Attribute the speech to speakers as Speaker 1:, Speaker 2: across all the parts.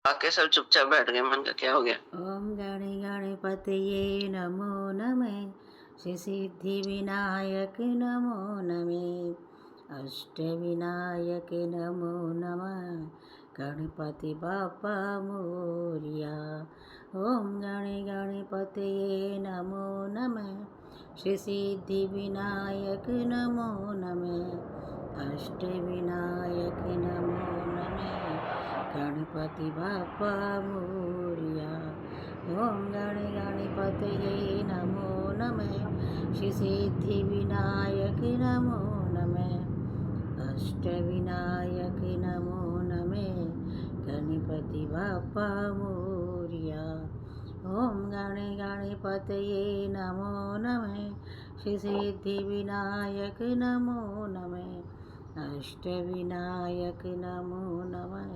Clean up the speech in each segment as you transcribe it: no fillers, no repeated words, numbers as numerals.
Speaker 1: आके सब चुपचाप बैठ गए। मन का क्या हो गया?
Speaker 2: ओम गणे गणपतये नमो नमः। श्री सिद्धि विनायक नमो नमः। अष्ट विनायक नमो नमः। गणपति बाप्पा मोरिया। ओम गणे गणपतये नमो नमः। श्री सिद्धि विनायक नमो नमः। अष्ट विनायक नमो नमः। गणपति बाप्पा मोरिया। ओम गण गणपतये नमो नमः। श्री सिद्धि विनायक नमो नमः। अष्ट विनायक नमो नमः। गणपति बाप्पा मोरिया। ओम गण गणपतये नमो नमः। श्री सिद्धि विनायक नमो नमः। अष्ट विनायक नमो नमः।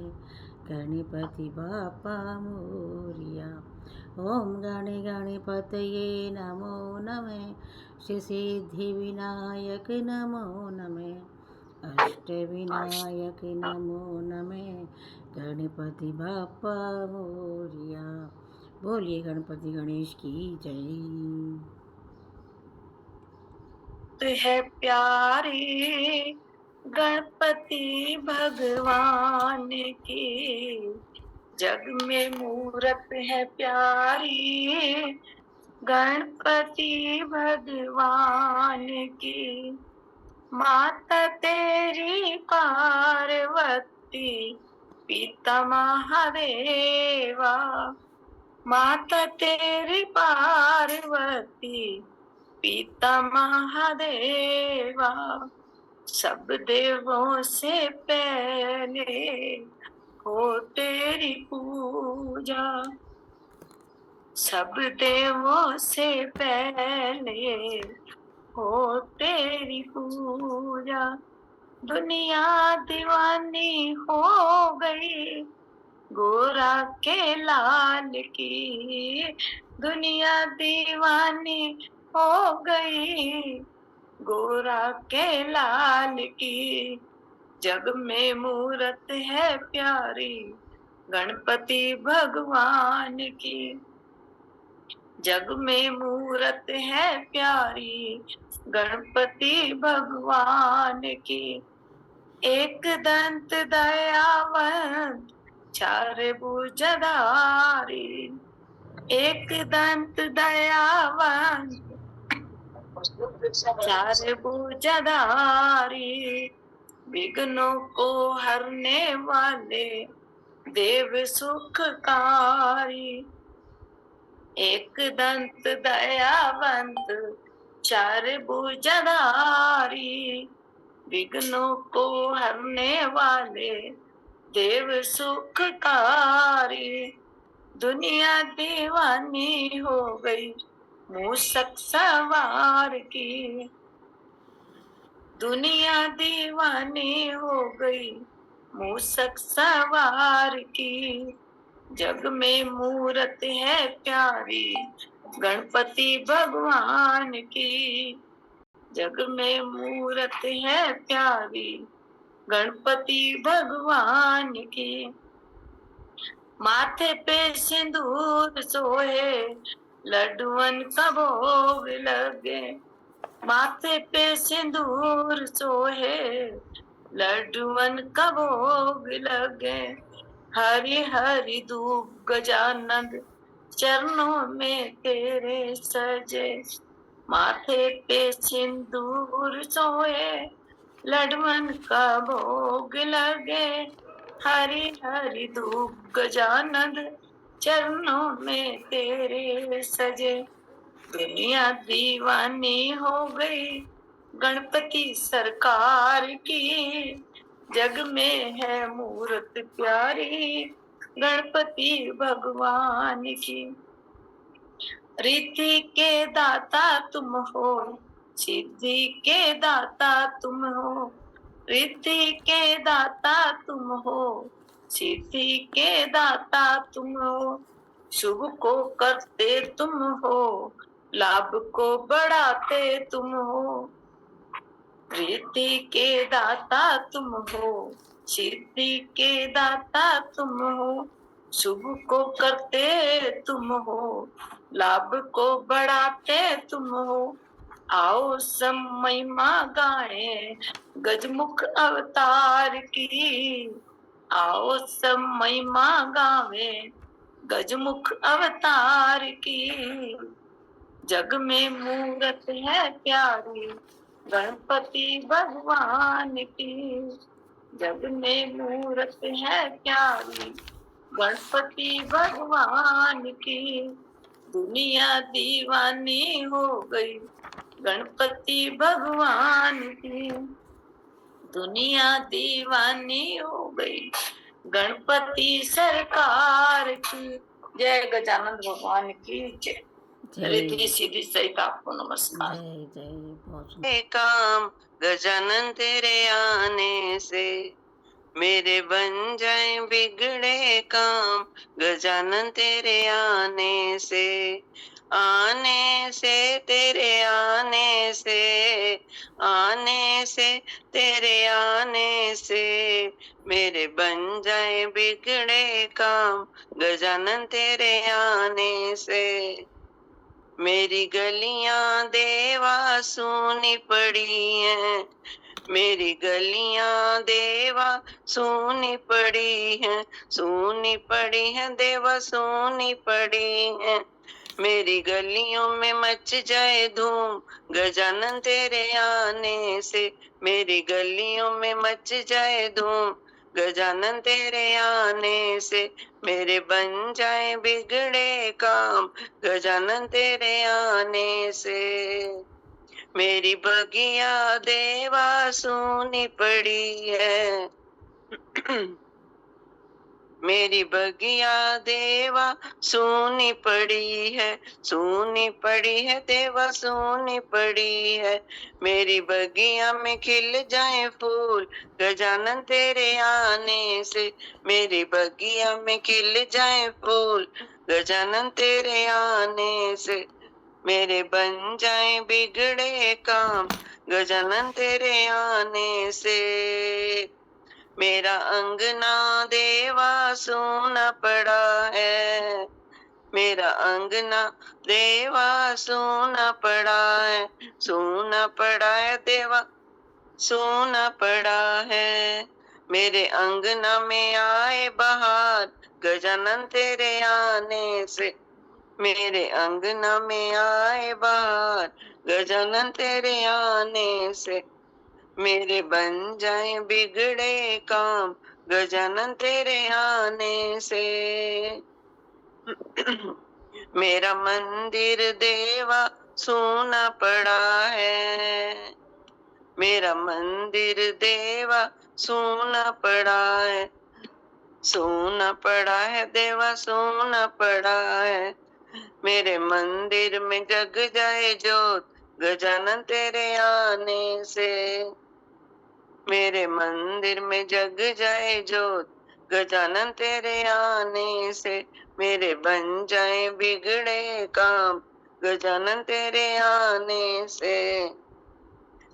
Speaker 2: गणपति बाप्पा मोरिया। ओम गण गणपतये नमो नमः। श्री सिद्धि विनायक नमो नमः। अष्ट विनायक नमो नमः। गणपति बाप्पा मोरिया। बोलिए गणपति गणेश की जय।
Speaker 3: तो है प्यारी गणपति भगवान की, जग में मूरत है प्यारी गणपति भगवान की। माता तेरी पार्वती पिता महादेवा, माता तेरी पार्वती पिता महादेवा। सब देवों से पहले हो तेरी पूजा, सब देवों से पहले हो तेरी पूजा। दुनिया दीवानी हो गई गोरा के लाल की, दुनिया दीवानी हो गई गोरा के लाल की। जग में मूरत है प्यारी गणपति भगवान की, जग में मूरत है प्यारी गणपति भगवान की। एक दंत दयावंत चार भुजधारी, एक दंत दयावंत चार भुजधारी। विघ्नों को हरने वाले देव सुखकारी। एक दंत दयावंत चार भुजधारी, विघ्नों को हरने वाले देव सुखकारी। दुनिया दीवानी हो गई मूसक सवार की, दुनिया दीवानी हो गई मूसक सवार की। जग में मूरत है प्यारी गणपति भगवान की, जग में मूरत है प्यारी गणपति भगवान की। माथे पे सिंदूर सोहे लड्डुअन का भोग लगे, माथे पे सिंदूर सोहे लड्डुअन का भोग लगे। हरि हरि धूप गजानंद चरणों में तेरे सजे, माथे पे सिंदूर सोए लड्डुअन का भोग लगे। हरि हरि धूप गजानंद चरणों में तेरे सजे। दुनिया दीवानी हो गई गणपति सरकार की, जग में है मूरत प्यारी गणपति भगवान की। रिद्धि के दाता तुम हो, सिद्धि के दाता तुम हो, रिद्धि के दाता तुम हो, सिद्धि के दाता तुम हो। शुभ को करते तुम हो, लाभ को बढ़ाते तुम हो। रिद्धि के दाता तुम हो, सिद्धि के दाता तुम हो। शुभ को करते तुम हो, लाभ को बढ़ाते तुम हो। आओ सब महिमा गाए गजमुख अवतार की। आओ सब महिमा गावे गजमुख अवतार की। जग में मूरत है प्यारी गणपति भगवान की। जग में मूरत है प्यारी गणपति भगवान की। दुनिया दीवानी हो गई गणपति भगवान की। दुनिया दीवानी हो गई गणपति सरकार की। जय गजानन भगवान की जय।
Speaker 2: जय
Speaker 3: रिद्धि सिद्धि सहित आपको नमस्कार।
Speaker 2: जय जय। बहुत सुंदर।
Speaker 1: ये काम गजानन तेरे आने से मेरे बन जाए बिगड़े काम। गजानन तेरे आने से तेरे आने से तेरे आने से मेरे बन जाए बिगड़े काम। गजानन तेरे आने से मेरी गलियां देवा सुनी पड़ी हैं। मेरी गलियां देवा सुनी पड़ी हैं। सुनी पड़ी हैं देवा सुनी पड़ी हैं। मेरी गलियों में मच जाए धूम गजानन तेरे आने से। मेरी गलियों में मच जाए धूम गजानन तेरे आने से मेरे बन जाए बिगड़े काम। गजानन तेरे आने से मेरी बगिया देवा सुनी पड़ी है। मेरी बगिया देवा सुनी पड़ी है। सुनी पड़ी है देवा सुनी पड़ी है। मेरी बगिया में खिल जाए फूल गजानन तेरे आने से। मेरी बगिया में खिल जाए फूल गजानन तेरे आने से मेरे बन जाए बिगड़े काम। गजानन तेरे आने से मेरा अंगना देवा सोना पड़ा है। मेरा अंगना देवा सोना पड़ा है। सोना पड़ा है देवा सोना पड़ा है। मेरे अंगना में आए बहार गजानन तेरे आने से। मेरे अंगना में आए बहार गजानन तेरे आने से मेरे बन जाए बिगड़े काम। गजानन तेरे आने से मेरा मंदिर देवा सोना पड़ा है। मेरा मंदिर देवा सोना पड़ा है। सोना पड़ा है देवा सोना पड़ा है। मेरे मंदिर में जग जाए जोत गजानन तेरे आने से। मेरे मंदिर में जग जाए जोत गजानन तेरे आने से मेरे बन जाए बिगड़े काम। गजानन तेरे आने से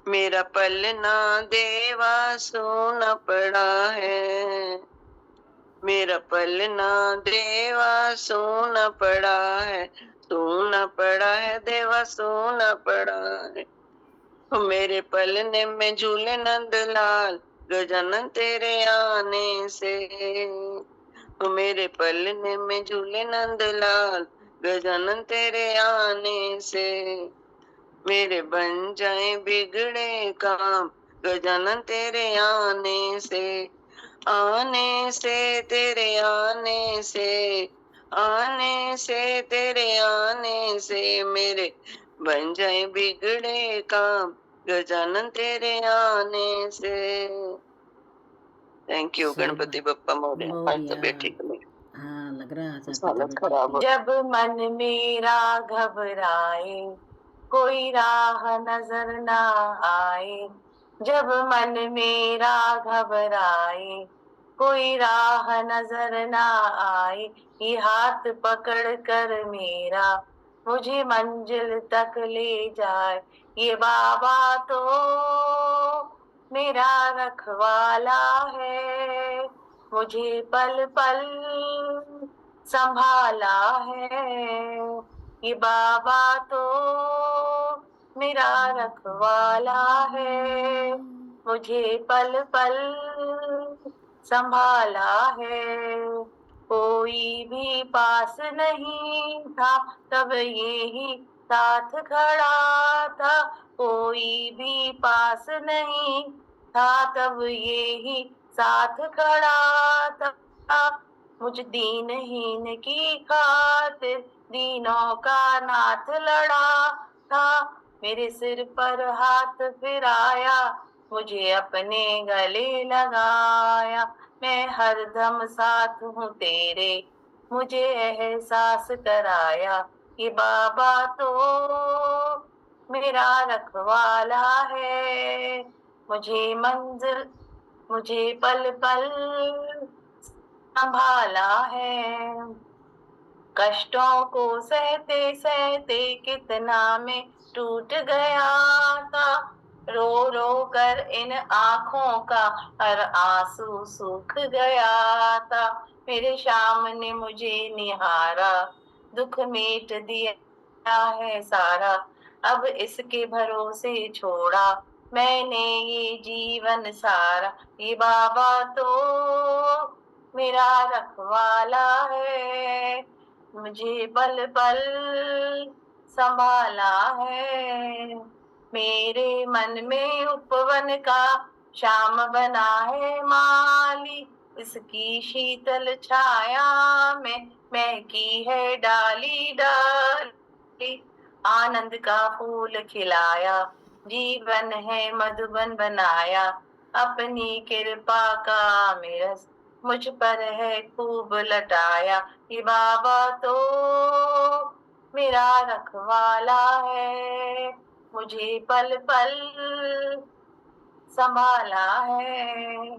Speaker 1: मेरा पलना देवा सोना पड़ा है। मेरा पलना देवा सोना पड़ा है। सोना पड़ा है देवा सोना पड़ा है। मेरे पलने में झूले नंदलाल गजानन तेरे आने से। मेरे पलने में झूले नंदलाल गजानन तेरे आने से मेरे बन जाए बिगड़े काम। गजानन तेरे आने से तेरे आने से तेरे आने से मेरे बन जाए बिगड़े काम। गजानन तेरे आने से। Thank you Ganpati Bappa Morya. आज तबीयत ठीक नहीं,
Speaker 2: हाँ लग रहा था
Speaker 1: हालत खराब हो।
Speaker 3: जब मन मेरा घबराए कोई राह नजर ना आए। जब मन मेरा घबराए कोई राह नजर ना आए। ये हाथ पकड़ कर मेरा मुझे मंजिल तक ले जाए। ये बाबा तो मेरा रखवाला है। मुझे पल पल संभाला है, ये बाबा तो मेरा रखवाला है। मुझे पल पल संभाला है, कोई भी पास नहीं था तब ये ही साथ खड़ा था। कोई भी पास नहीं था तब ये ही साथ खड़ा था। मुझ दीनहीन की खातिर दीनों का नाथ लड़ा था। मेरे सिर पर हाथ फिराया, मुझे अपने गले लगाया। मैं हरदम साथ हूँ तेरे, मुझे एहसास कराया। ये बाबा तो मेरा रखवाला है। मुझे पल पल संभाला है। कष्टों को सहते सहते कितना मैं टूट गया था। रो रो कर इन आँखों का हर आंसू सूख गया था। मेरे श्याम ने मुझे निहारा, दुख मिट दिया है सारा। अब इसके भरोसे छोड़ा मैंने ये जीवन सारा। ये बाबा तो मेरा रखवाला है, मुझे पल पल संभाला है। मेरे मन में उपवन का श्याम बना है माली, इसकी शीतल छाया में महकी है डाली डाली। आनंद का फूल खिलाया, जीवन है मधुबन बनाया। अपनी कृपा का मेरा मुझ पर है खूब लटाया। ये बाबा तो मेरा रखवाला है, मुझे पल पल संभाला है।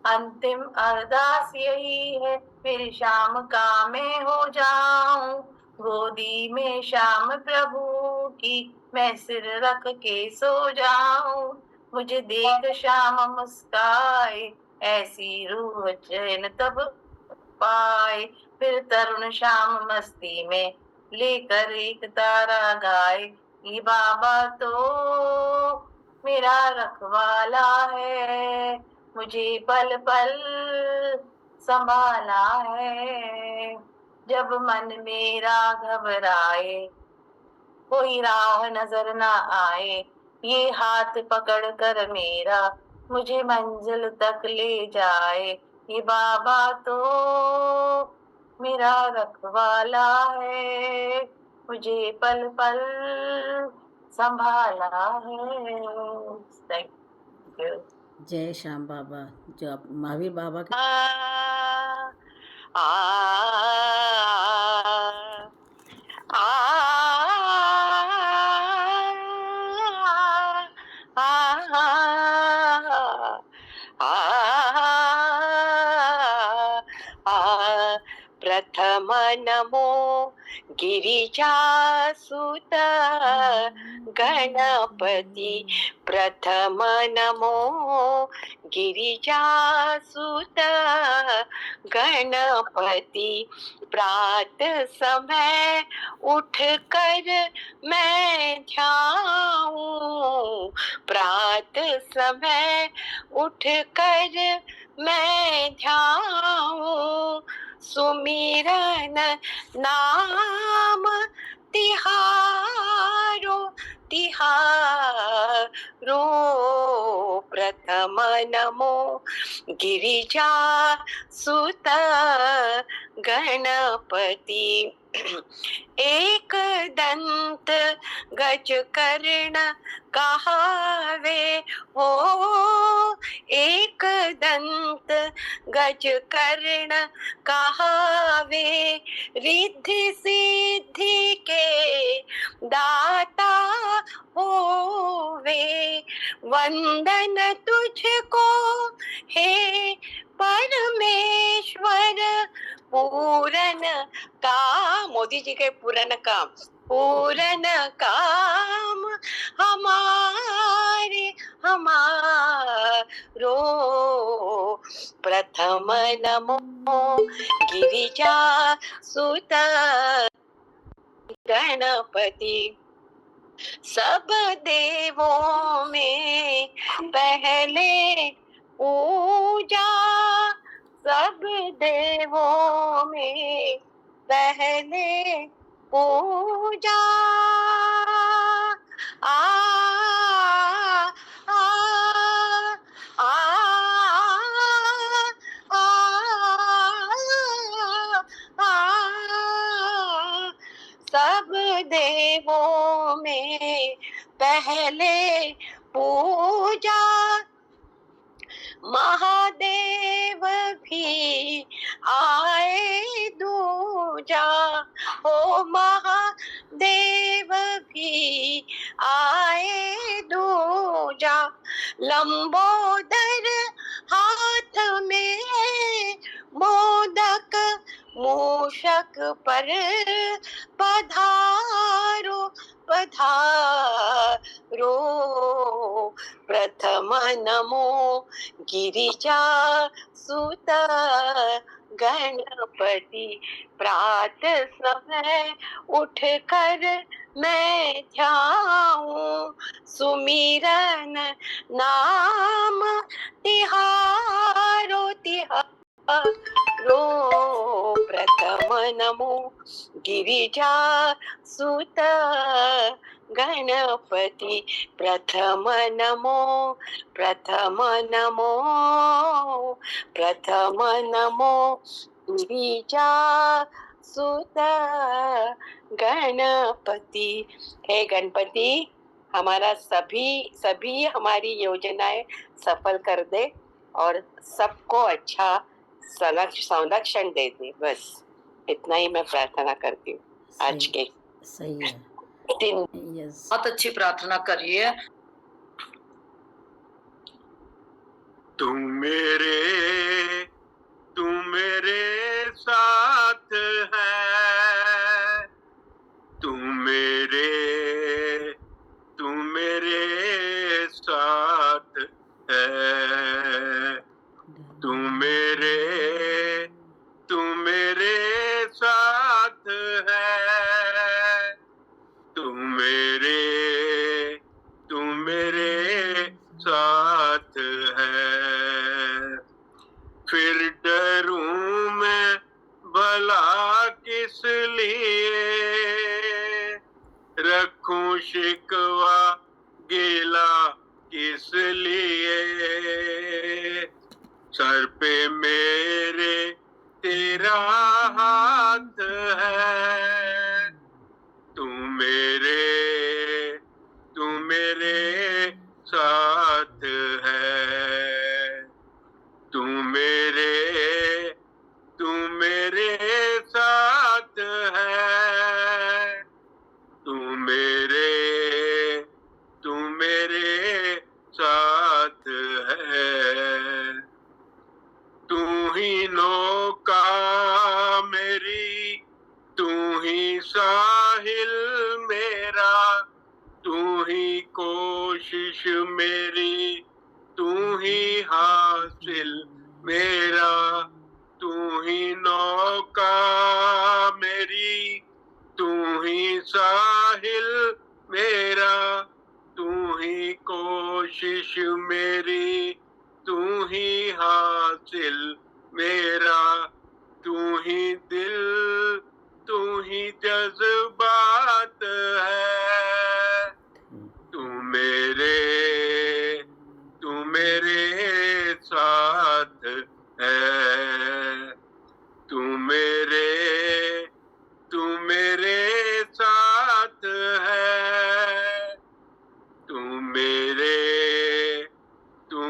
Speaker 3: अंतिम अरदास यही है, फिर शाम का मैं हो जाऊं। गोदी में श्याम प्रभु की मैं सिर रख के सो जाऊं। मुझे देख श्याम मुस्काए, ऐसी रूह चैन तब पाए। फिर तरुण श्याम मस्ती में लेकर एक तारा गाए। ये बाबा तो मेरा रखवाला है, मुझे पल पल संभाला है। जब मन मेरा घबराए, कोई राह नजर ना आए, ये हाथ पकड़ कर मेरा मुझे मंजिल तक ले जाए। ये बाबा तो मेरा रखवाला है, मुझे पल पल संभाला है। Thank you.
Speaker 2: जय श्याम बाबा। जो आप महावीर बाबा के
Speaker 1: आ आ आ प्रथम नमो गिरिजासुत गणपति। प्रथम नमो गिरिजासुत गणपति। प्रात समय उठ कर मैं ध्याऊं, प्रात समय उठ कर मैं ध्याऊं। सुमिरन नाम तिहारो तिहारो। प्रथम नमो गिरिजा सुत गणपति। एक दंत गज कर्ण कहावे हो, एक दंत गज कर्ण कहावे। रिद्धि सिद्धि के दाता होवे। वंदन तुझको हे परमेश्वर पूरन का। मोदी जी के पूरन का पूरन काम हमारे हमारो। प्रथम नमो गिरिजा सुत गणपति। सब देवों में पहले पूजा, सब देवों में पहले पूजा। आ आ आ आ आ सब देवों में पहले पूजा। महादेव भी आए दूजा, ओ महादेव भी आए दूजा। लंबोदर हाथ में मोदक, मूषक पर पधारो पधारो। प्रथम नमो गिरिजा सुत गणपति। प्रात समय उठ कर मैं ध्याऊं, सुमिरन नाम तिहारो तिहारो। प्रथम नमो गिरिजा सुत गणपति। प्रथम नमो, प्रथम नमो, प्रथम नमो गिरिजा सुत गणपति। हे गणपति, हमारा सभी हमारी योजनाएं सफल कर दे और सबको अच्छा संरक्षण दे दे। बस इतना ही मैं प्रार्थना करती हूँ आज के
Speaker 2: सही है।
Speaker 1: दिन।
Speaker 2: यस,
Speaker 3: बहुत अच्छी प्रार्थना करिए।
Speaker 4: तुम मेरे साथ है, तुम मेरे साथ है। तुम मेरे साथ है, तुम मेरे साथ है। फिर डरूं मैं भला किस लिए, रखूं शिकवा गिला किस लिए। सर पे मेरे तेरा हाथ है, तू मेरे साथ है। तू मेरे साथ है, तू मेरे साथ है। तू ही नौका मेरी, तू ही साहिल मेरा, तू ही कोशिश मेरी, तू ही हासिल मेरा। तू ही नौका मेरी, तू ही साहिल मेरा, तू ही कोशिश मेरी, तू ही हासिल मेरा। तू ही दिल, तू ही जज्बात है, तू मेरे साथ है। तू मेरे साथ है, तू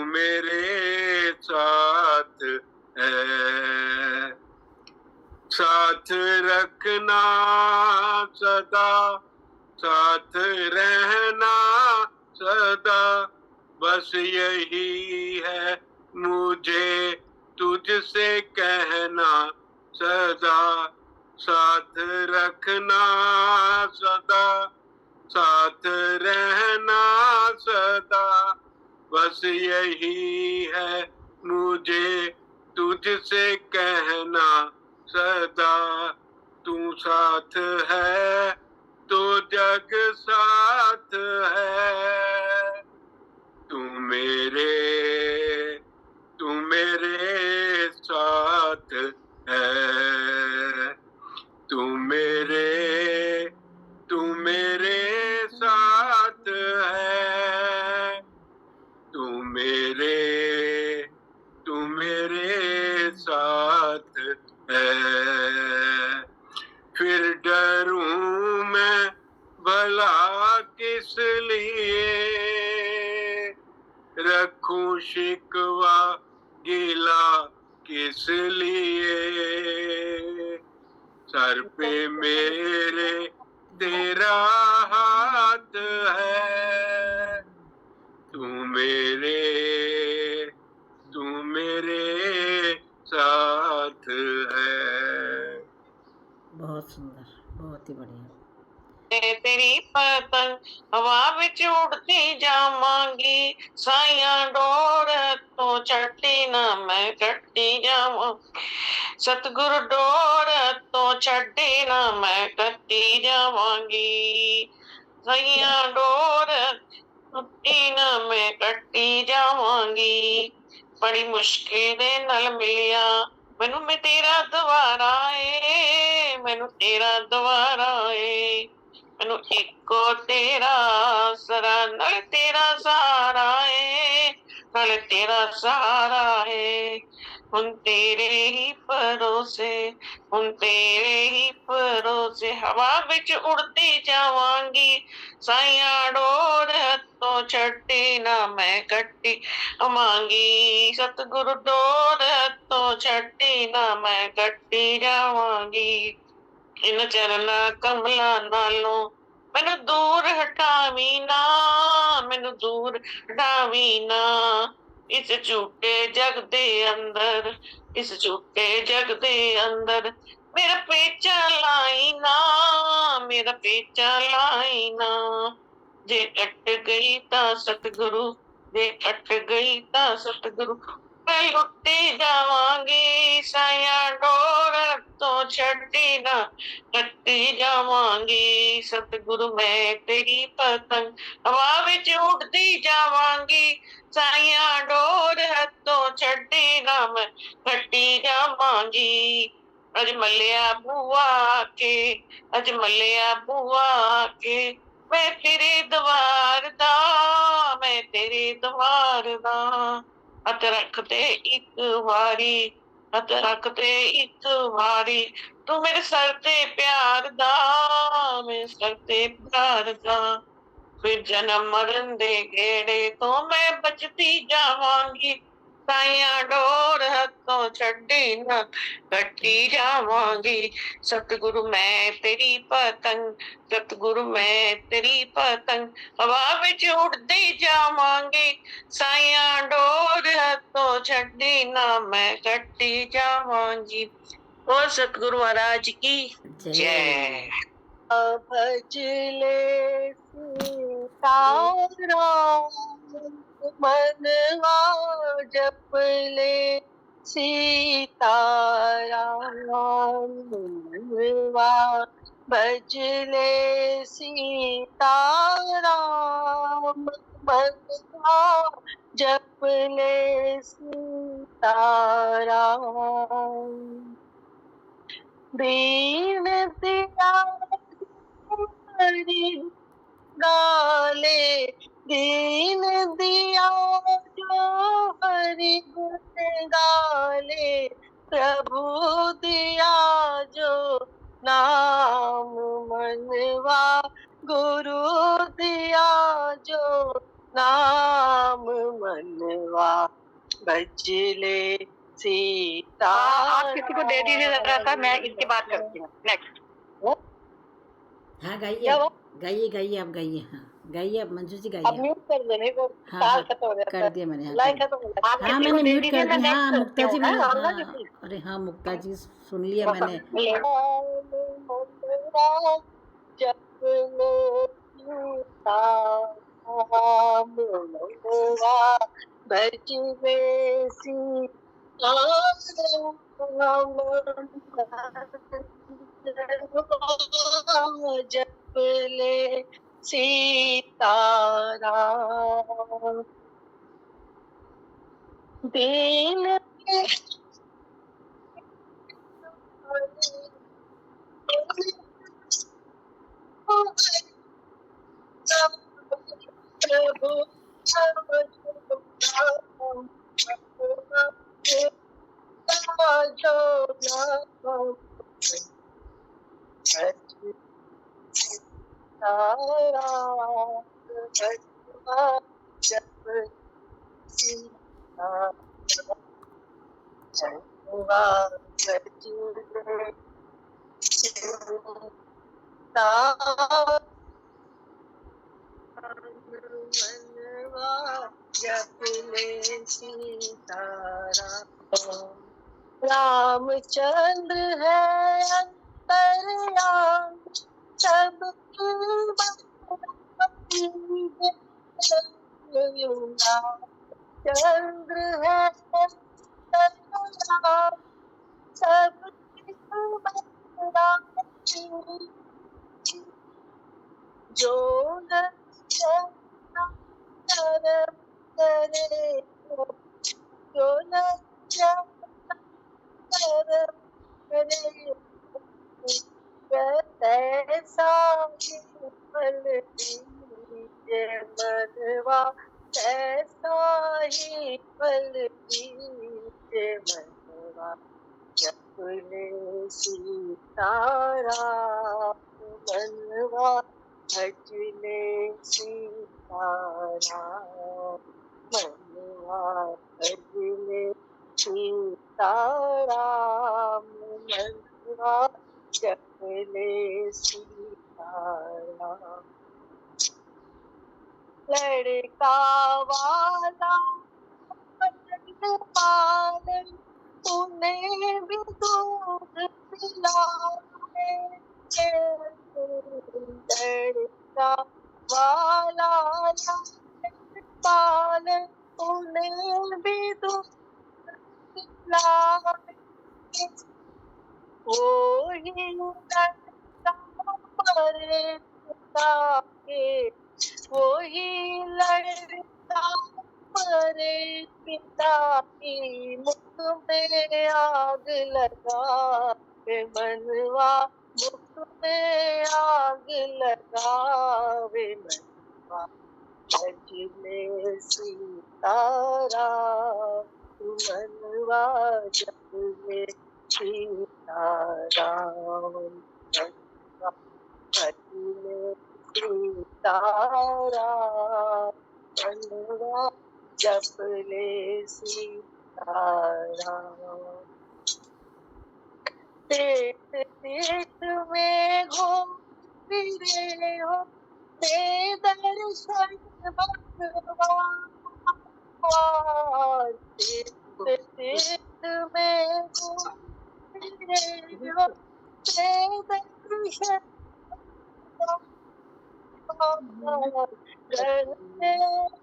Speaker 4: मेरे साथ है। साथ रखना सदा, साथ रहना सदा, बस यही है मुझे तुझसे कहना सदा। साथ रखना सदा, साथ रहना सदा, बस यही है मुझे तुझसे कहना सदा। तू साथ है तो जग साथ है, तू मेरे साथ है, तू मेरे साथ है, तू मेरे साथ है। फिर डरूं मैं भला किस लिए, रखूं शिकवा गिला किस लिए, सर पे मेरे तेरा हाथ है, तू मेरे साथ है।
Speaker 2: बहुत सुंदर, बहुत ही बढ़िया।
Speaker 3: तेरी पतंग हवा विच उड़ती जावांगी, साइया डोर तो छड्डी ना मैं कट्टी जावां, सतगुरु डोर तो छड्डी ना मैं कट्टी जावांगी, साइया डोर छड्डी ना मैं कट्टी जावांगी। बड़ी मुश्किल दे नाल मिलिया मैनू, मैं तेरा दुआरा ए, मैनू तेरा दुआरा ए, मैनू इको तेरा आसरा, नाल तेरा सहारा ए, नाल तेरा सहारा ए। हुण तेरे ही भरोसे, हुण तेरे ही भरोसे हवा विच उड़ती जावांगी, साइया डोर हत्थों छड्डी ना मैं कट्टी अमांगी, सतगुरु डोर हत्थों छड्डी ना मैं कट्टी जावांगी। इन चरना कमला नालों मैनू दूर हटावी ना, मैनू दूर हटावी ना, इस झूठे जग दे अंदर, इस झूठे जग दे अंदर मेरा पेचा लाई ना, मेरा पेचा लाई ना, जे कट गई ता सतगुरु, जे कट गई ता सतगुरु मैं लुट्टी जावांगी, साया डोर तो छड्डी ना कट्टी जावांगी, सतगुरु मैं तेरी पतंग हवा विच उड़ती जावांगी, साइया डोर हत्थों छड्डी ना मैं कट्टी जावांगी। अज मल्लिया बुआ के, अज मल्लिया बुआ के, मैं तेरे द्वार दा, मैं तेरे द्वार दा, हथ रख दे एक वारी, हथ रख दे एक वारी, तू मेरे सर ते प्यार दा, मेरे सर ते प्यार दा, फिर जन्म मरण दे गेड़े तो मैं बचती जावांगी, साइया डोर हत्थों छड्डी ना कट्टी जावांगी, सतगुरु मैं तेरी पतंग, सतगुरु मैं तेरी पतंग हवा विच उड़ती जावांगी, साइया डोर हत्थों छड्डी ना मैं कट्टी जावांगी। और सतगुरु महाराज की जय।
Speaker 1: भजले सीताराम, मनवा जपले सीताराम, मनवा भजले सीताराम, मनवा जपले सीताराम, दीन हरि गाले, दीन दिया जो हरि गुण गाले, प्रभु दिया जो नाम, मनवा गुरु दिया जो नाम, मनवा भजले सीता।
Speaker 5: आप किसी को दे दीजिए जरा सा, मैं इसके बात करती हूँ। नेक्स्ट।
Speaker 2: हाँ गाइए, गाइए गाइए, आप गाइए। हाँ गाइए अब, मंजू जी
Speaker 5: अब
Speaker 2: गाइए।
Speaker 5: म्यूट कर दे, नहीं तो
Speaker 2: हाँ
Speaker 5: तार
Speaker 2: हाँ
Speaker 5: खत्म हो जाता
Speaker 2: कर
Speaker 5: है,
Speaker 2: दिया मैंने। हाँ
Speaker 5: लाइन
Speaker 2: कर
Speaker 5: खत्म हो जाता है। आप
Speaker 2: हाँ
Speaker 5: किसी को
Speaker 2: मैंने
Speaker 5: दे
Speaker 2: म्यूट
Speaker 5: दीजिए,
Speaker 2: कर
Speaker 5: मैं
Speaker 2: दी। हाँ
Speaker 5: नेक्स्ट करती
Speaker 2: मुक्ता
Speaker 5: हूँ।
Speaker 2: जी
Speaker 5: हाँ,
Speaker 2: मैंने,
Speaker 5: और ना
Speaker 2: हाँ
Speaker 5: किसी
Speaker 2: अरे हाँ मुक्ता जी सुन लिया मैंने।
Speaker 5: भज में सीता जप ले सीताराम दीन प्रभु जप ले सीताराम रामचंद्र है अंतर्यामी सबकी चंद्र है अंतर्यामी सबकी जो न शरण करे जो न शरण करे तैसा ही फल दीजे मनवा तैसा ही फल दीजे मनवा जप ले सीताराम मनवा भज ले सीताराम मनवा भज ले सीताराम मनवा जप ले सीताराम लड़का वाला पालन उन्हें भी दूध पिलाए लड़का वाला पालन उन्हें भी दूध पिलाए वो ही लड़का मरे पिता के वो ही लड़का मरे पिता की मुख में आग लगा वे मनवा मुख में आग लगा वे मनवा भज ले सीताराम मनवा जप ले सीताराम मनवा भज ले सीताराम मनवा जप ले सीताराम तीर्थ तीर्थ में घूम फिरे हो ते दर्शन भगवान तीर्थ तीर्थ में घूम फिरे हो ते दर्शन घर पे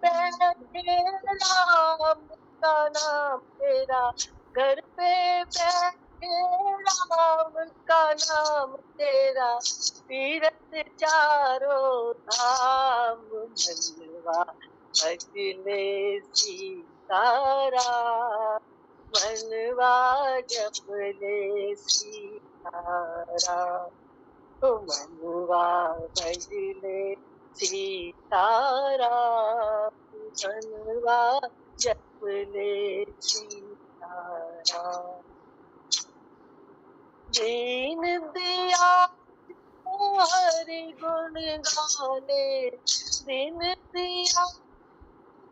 Speaker 5: बैठे राम का नाम तेरा घर पे बैठे राम का नाम तेरा तीरथ चारों धाम मनवा भज ले सीताराम मनवा जप ले सीताराम मनवा भज ले सीताराम मनवा जप ले सीताराम दीन दिया हरि गुण गाने दिन दिया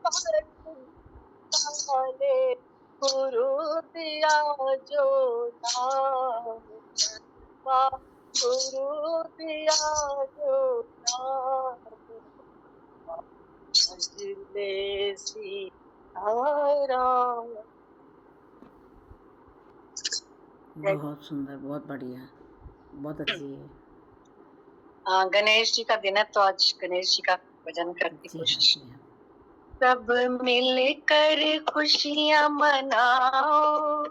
Speaker 5: हरि गुण गाने गुरु दिया जो नाम गुरु दिया जो नाम भजले सीताराम।
Speaker 2: बहुत सुंदर, बहुत बढ़िया, बहुत अच्छी है।
Speaker 5: गणेश जी का दिन है तो आज गणेश जी का भजन करने की
Speaker 2: जी हाँ,
Speaker 5: कोशिश।
Speaker 2: जी हाँ।
Speaker 5: सब मिलकर खुशियाँ मनाओ,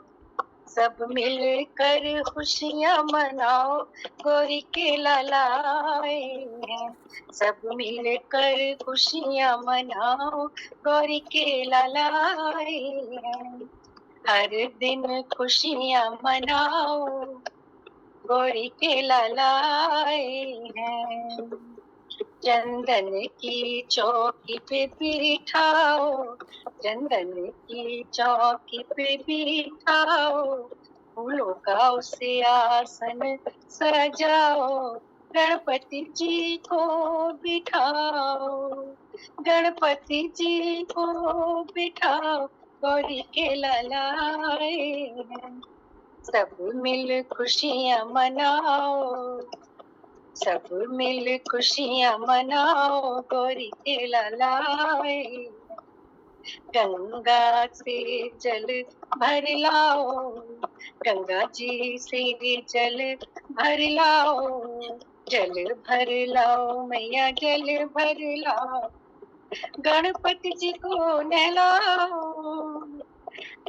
Speaker 5: सब मिलकर खुशियाँ मनाओ, गौरी के लालाए हैं। सब मिलकर खुशियाँ मनाओ, गौरी के लालाए हैं। हर दिन खुशियाँ मनाओ, गौरी के लालाए हैं। चंदन की चौकी पे बिठाओ, चंदन की चौकी पे बिठाओ, फूलों का उसे आसन सजाओ, गणपति जी को बिठाओ, गणपति जी को बिठाओ, गौरी के लालाए हैं। सब मिल खुशियाँ मनाओ, सब मिल खुशियाँ मनाओ, गौरी के लालाए। गंगा से जल भर लाओ, गंगा जी से जल भर लाओ, जल भर लाओ मैया, जल भर लाओ, गणपति जी को नहलाओ,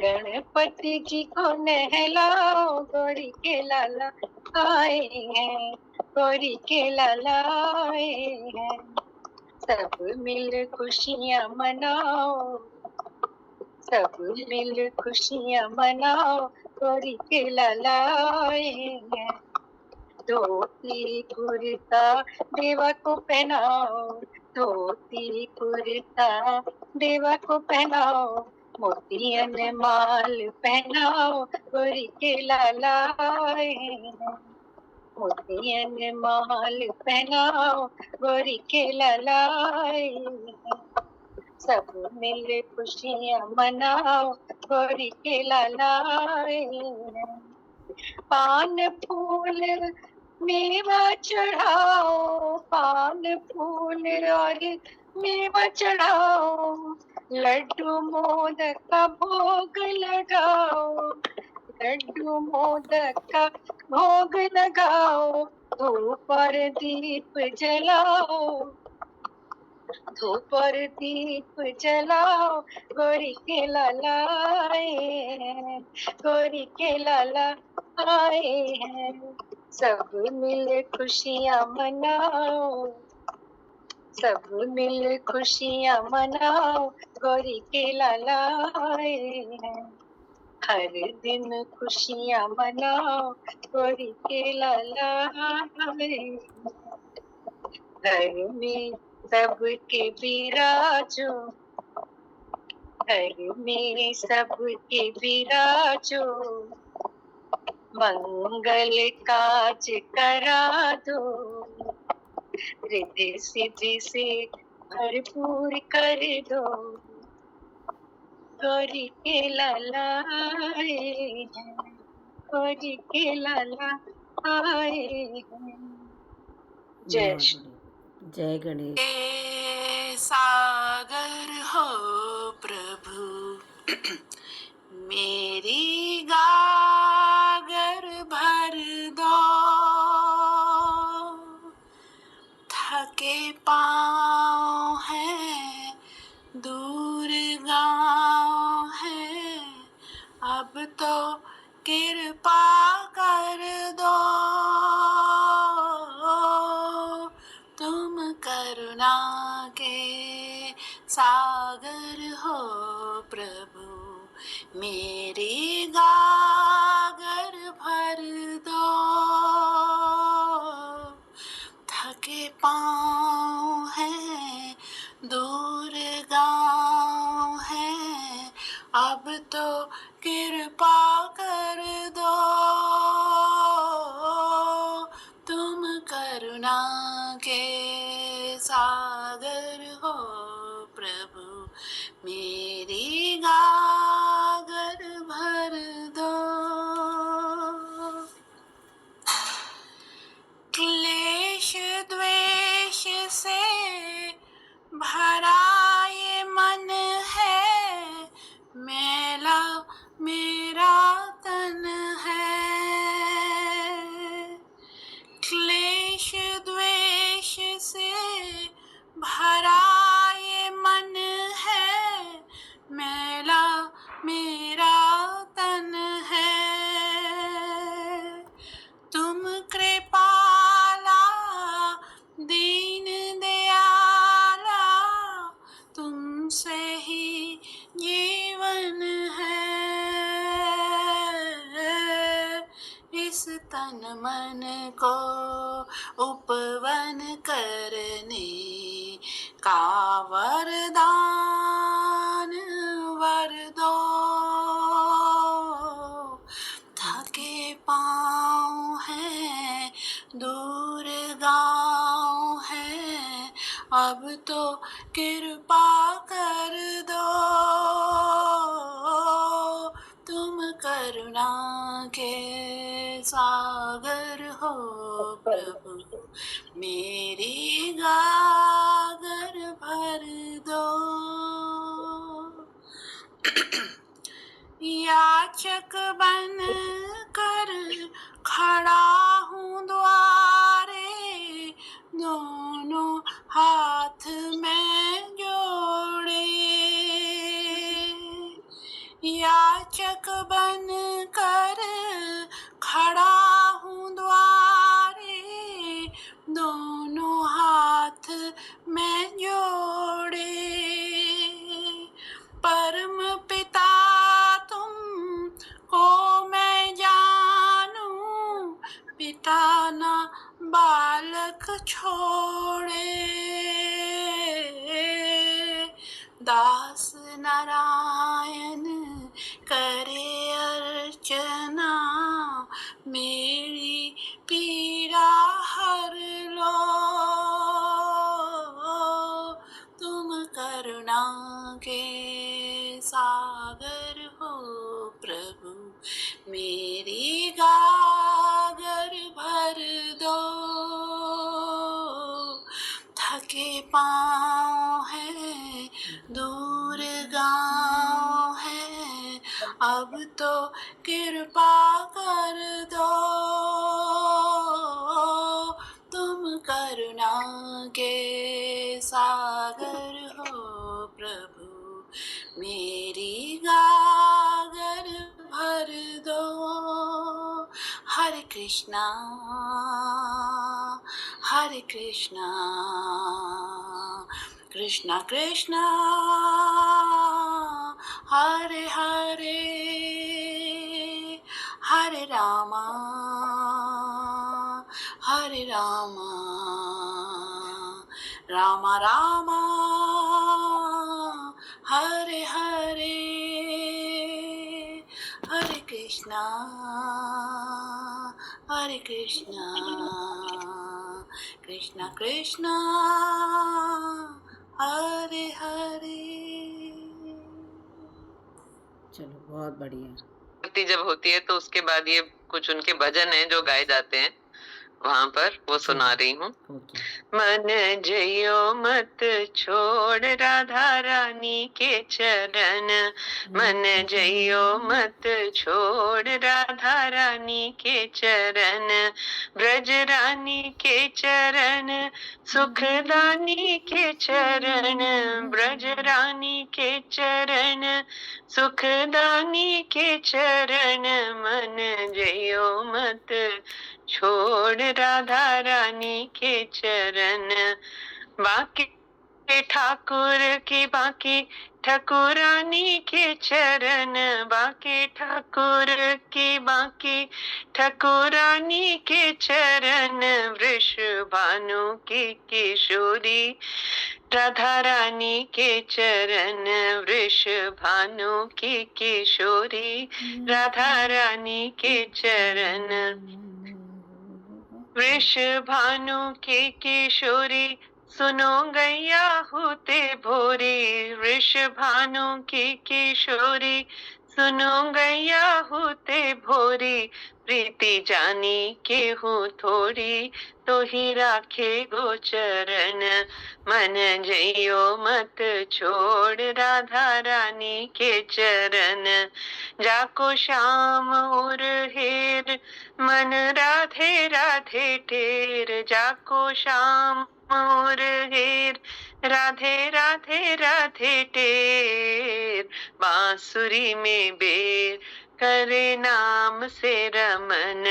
Speaker 5: गणपति जी को नहलाओ, गौरी के लाला आए हैं, गौरी के लाला आए हैं। सब मिल खुशियाँ मनाओ, सब मिल खुशियाँ मनाओ, गौरी के लाला आए हैं। धोती कुर्ता देवा को पहनाओ, धोती कुर्ता देवा को पहनाओ, मोतियन माल पहनाओ, गौरी के लाला आए हैं। मोतियन माल पहनाओ, गौरी के लाला आए हैं। सब मिल खुशियाँ मनाओ, गौरी के लाला आए हैं। पान फूल मेवा चढ़ाओ, पान फूल और मेवा चढ़ाओ, लड्डू मोदक का भोग लगाओ, लड्डू मोदक का भोग लगाओ, धूप और दीप जलाओ, धूप और दीप जलाओ, गौरी के लाला आए हैं, गौरी के लाला आए हैं। सब मिल खुशियाँ मनाओ, सब मिल खुशियाँ मनाओ, गौरी के लाला आए हैं। हर दिन खुशियाँ मनाओ, गौरी के लाला आए हैं। घर में सबके विराजो, घर में सबके विराजो, मंगल काज करा दो, रिद्धि सिद्धि से भरपूर कर दो, गौरी के लाला आए हैं, गौरी के लाला आए हैं। जय
Speaker 2: बहुत
Speaker 5: श्री
Speaker 2: बढ़िया। जय गणेश।
Speaker 3: सागर हो प्रभु, मेरी गागर भर दो, थके पाँव हैं, दूर गाँव है, अब तो कृपा कर दो, तुम करुणा के सागर हो प्रभु, मेरी गागर भर दो, थके पाँव हैं, दूर गाँव है, अब तो कृपा कर दो, तुम करुणा के सागर हो प्रभु, मेरी गागर भर दो। क्लेश द्वेष से भरा भरा ये मन है, मैला मेरा तन है। तुम कृपाला दीन दयाला, तुमसे ही जीवन है। इस तन मन को उपवन करने का वरदान वर दो। थके पाँव हैं, दूर गाँव है, अब तो कृपा कर दो। तुम करुणा के सागर हो प्रभु, मेरी गागर भर दो। याचक बन कर खड़ा हूँ द्वारे, दोनों हाथ में जोड़े। याचक बन कर खड़ा हूँ द्वारे, दोनों हाथ में जोड़े। परम पिता तुम को मैं जानूं, पिता ना बालक छोड़े। दास नारायण करे अर्चना, मेरी पीड़ा हर लो। तुम करुणा के सागर हो प्रभु, मेरी गागर भर दो। थके पाँव है, दूर गाँव है, अब तो कृपा कर दो। तुम करुणा के सागर हो प्रभु, मेरी गागर भर दो। हरे कृष्णा हरे कृष्णा, कृष्णा कृष्णा हरे हरे, हरे रामा हरे रामा, रामा रामा हरे हरे। हरे कृष्णा कृष्णा कृष्णा हरे हरे।
Speaker 2: चलो बहुत बढ़िया।
Speaker 6: आरती जब होती है तो उसके बाद ये कुछ उनके भजन हैं जो गाए जाते हैं, वहां पर वो सुना रही हूँ। मन जइयो मत छोड़ राधा रानी के चरण, मन जइयो मत छोड़ राधा रानी के चरण, ब्रज रानी के चरण, सुखदानी के चरण, ब्रज रानी के चरण, सुखदानी के चरण, मन जइयो मत छोड़ राधा रानी के चरण। बाकी ठाकुर की बाकी ठाकुरानी के चरण, बाकी ठाकुर की बाकी ठाकुरानी के चरण, वृषभानु की किशोरी राधा रानी के चरण, वृषभानु की किशोरी राधा रानी के चरण, वृषभानु की किशोरी सुनो गैया होते भोरी, वृषभानु की किशोरी सुनो गैया होते भोरी, प्रीति जानी के हूँ थोड़ी तो ही राखे गोचरण, मन जइयो मत छोड़ राधा रानी के चरण, जाको श्याम और हेर मन राधे राधे टेर, जाको श्याम और हेर राधे राधे राधे टेर, बांसुरी में बेर, करे नाम से रमन,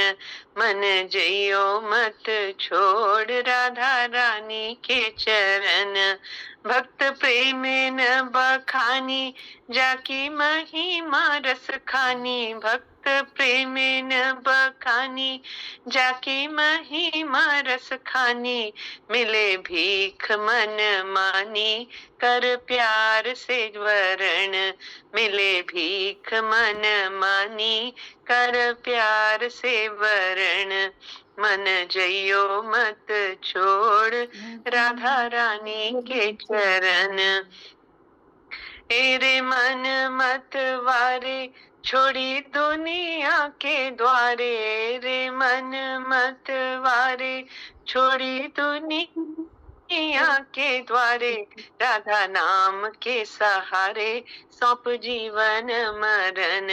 Speaker 6: मन जइयो मत छोड़, राधा रानी के चरण। भक्त प्रेम न बखानी, जाकी महिमा रस खानी, भक्त प्रेम न बखानी, जाकी महिमा रस खानी, मिले भीख मन मानी, कर प्यार से वरण, मिले भीख मन मानी, कर प्यार से वरण, मन जइयो मत छोड़, राधा रानी के चरण। तेरे मन मत वारे, छोड़ी दुनिया के द्वारे, रे मन मत वारे, छोड़ी दुनिया के द्वारे, राधा नाम के सहारे, सौंप जीवन मरण,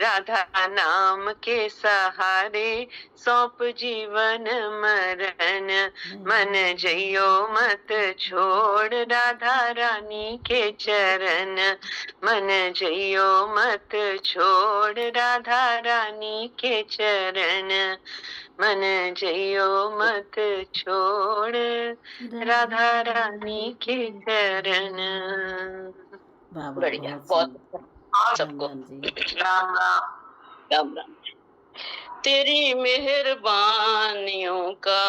Speaker 6: राधा नाम के सहारे, सौंप जीवन मरण, मन जइयो मत छोड़, राधा रानी के चरण, मन जइयो मत छोड़, राधा रानी के चरण, मन जइयो मत छोड़, राधा रानी के चरण।
Speaker 2: बाबा
Speaker 1: बढ़िया,
Speaker 2: बहुत
Speaker 1: बहुत
Speaker 2: सुंदर।
Speaker 1: सबको
Speaker 2: राम जी
Speaker 3: राम राम।
Speaker 1: राम राम। तेरी मेहरबानियों का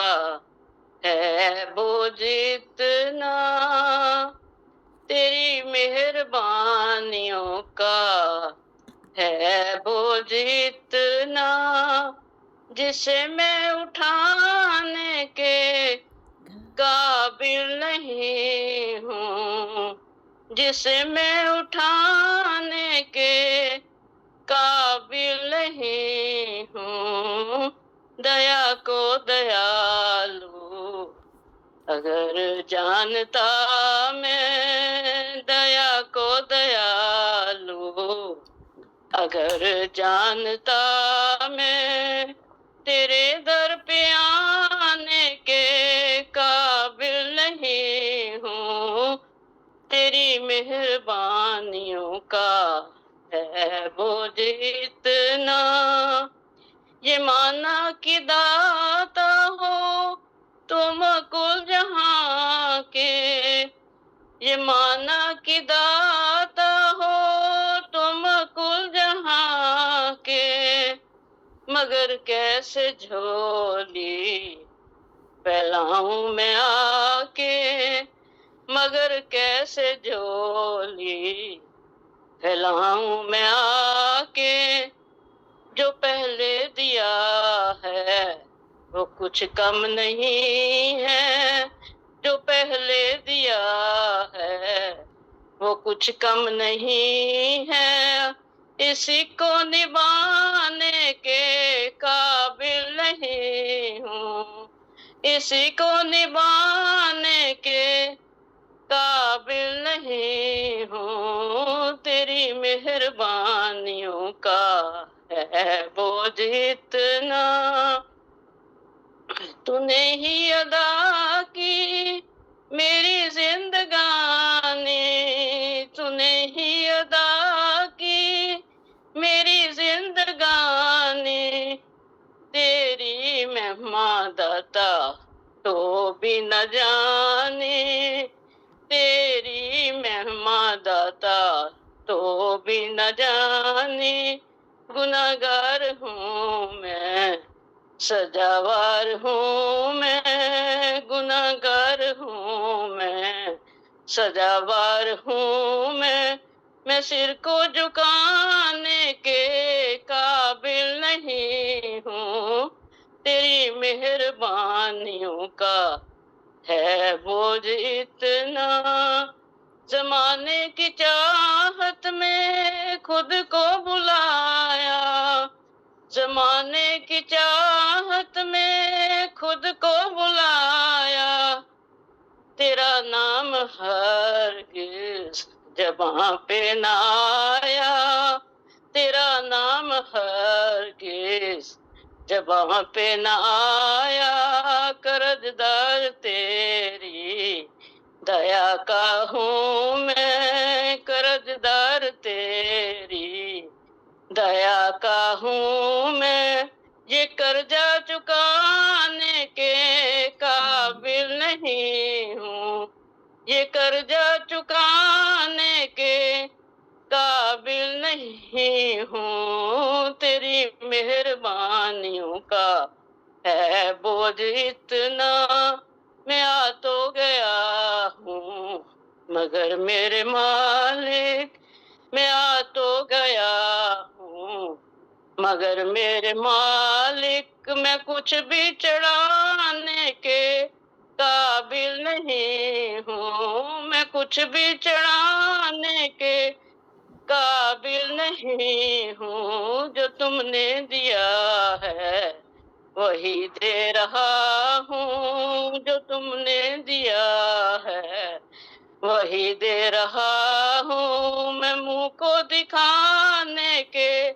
Speaker 1: है बोझ इतना, तेरी मेहरबानियों का है बोझ इतना, जिसे मैं उठाने के काबिल नहीं हूँ, जिसे मैं उठाने के काबिल नहीं हूँ, दया को दयालु अगर जानता मैं, दया को दयालु अगर जानता मैं, तेरे दर पे आने के काबिल नहीं हूँ, तेरी मेहरबानियों का है बोझ इतना, ये माना कि दाता हो तुम कुल जहां के, ये माना कि दाता हो तुम कुल जहां के, मगर कैसे झोली फैलाऊं मैं आके, मगर कैसे झोली फैलाऊं मैं आके, जो पहले दिया है वो कुछ कम नहीं है, जो पहले दिया है वो कुछ कम नहीं है, इसी को निभाने के काबिल नहीं हूँ, इसी को निभाने के काबिल नहीं हूँ, तेरी मेहरबानियों का है बोझ इतना, तूने ही अदा की मेरी जिंदगानी, तूने ही अदा की मेरी जिंदगानी, तेरी महिमा दाता तो भी न जाने, तेरी महिमा दाता तो भी न जाने, गुनाहगार हूँ मैं, सजावार हूँ मैं, गुनाहगार हूँ मैं, सजावार हूँ मैं सिर को झुकाने के काबिल नहीं हूँ, तेरी मेहरबानियों का है बोझ इतना, जमाने की चाहत में खुद को बुलाया, जमाने की चाहत में खुद को बुलाया, तेरा नाम हरगिज़ ज़बां पे ना आया, तेरा नाम हरगिज़ ज़बां पे ना आया, कर्जदार तेरी
Speaker 6: दया का हूँ मैं कर्जदार तेरी, दया का हूँ मैं ये कर्जा चुकाने के काबिल नहीं हूँ, ये कर्जा चुकाने के काबिल नहीं हूँ। तेरी मेहरबानियों का है बोझ इतना, मैं आ तो गया हूँ मगर मेरे मालिक, मैं आ तो गया हूँ मगर मेरे मालिक, मैं कुछ भी चढ़ाने के काबिल नहीं हूँ, मैं कुछ भी चढ़ाने के काबिल नहीं हूँ। जो तुमने दिया है वही दे रहा हूँ, जो तुमने दिया है वही दे रहा हूँ। मैं मुंह को दिखाने के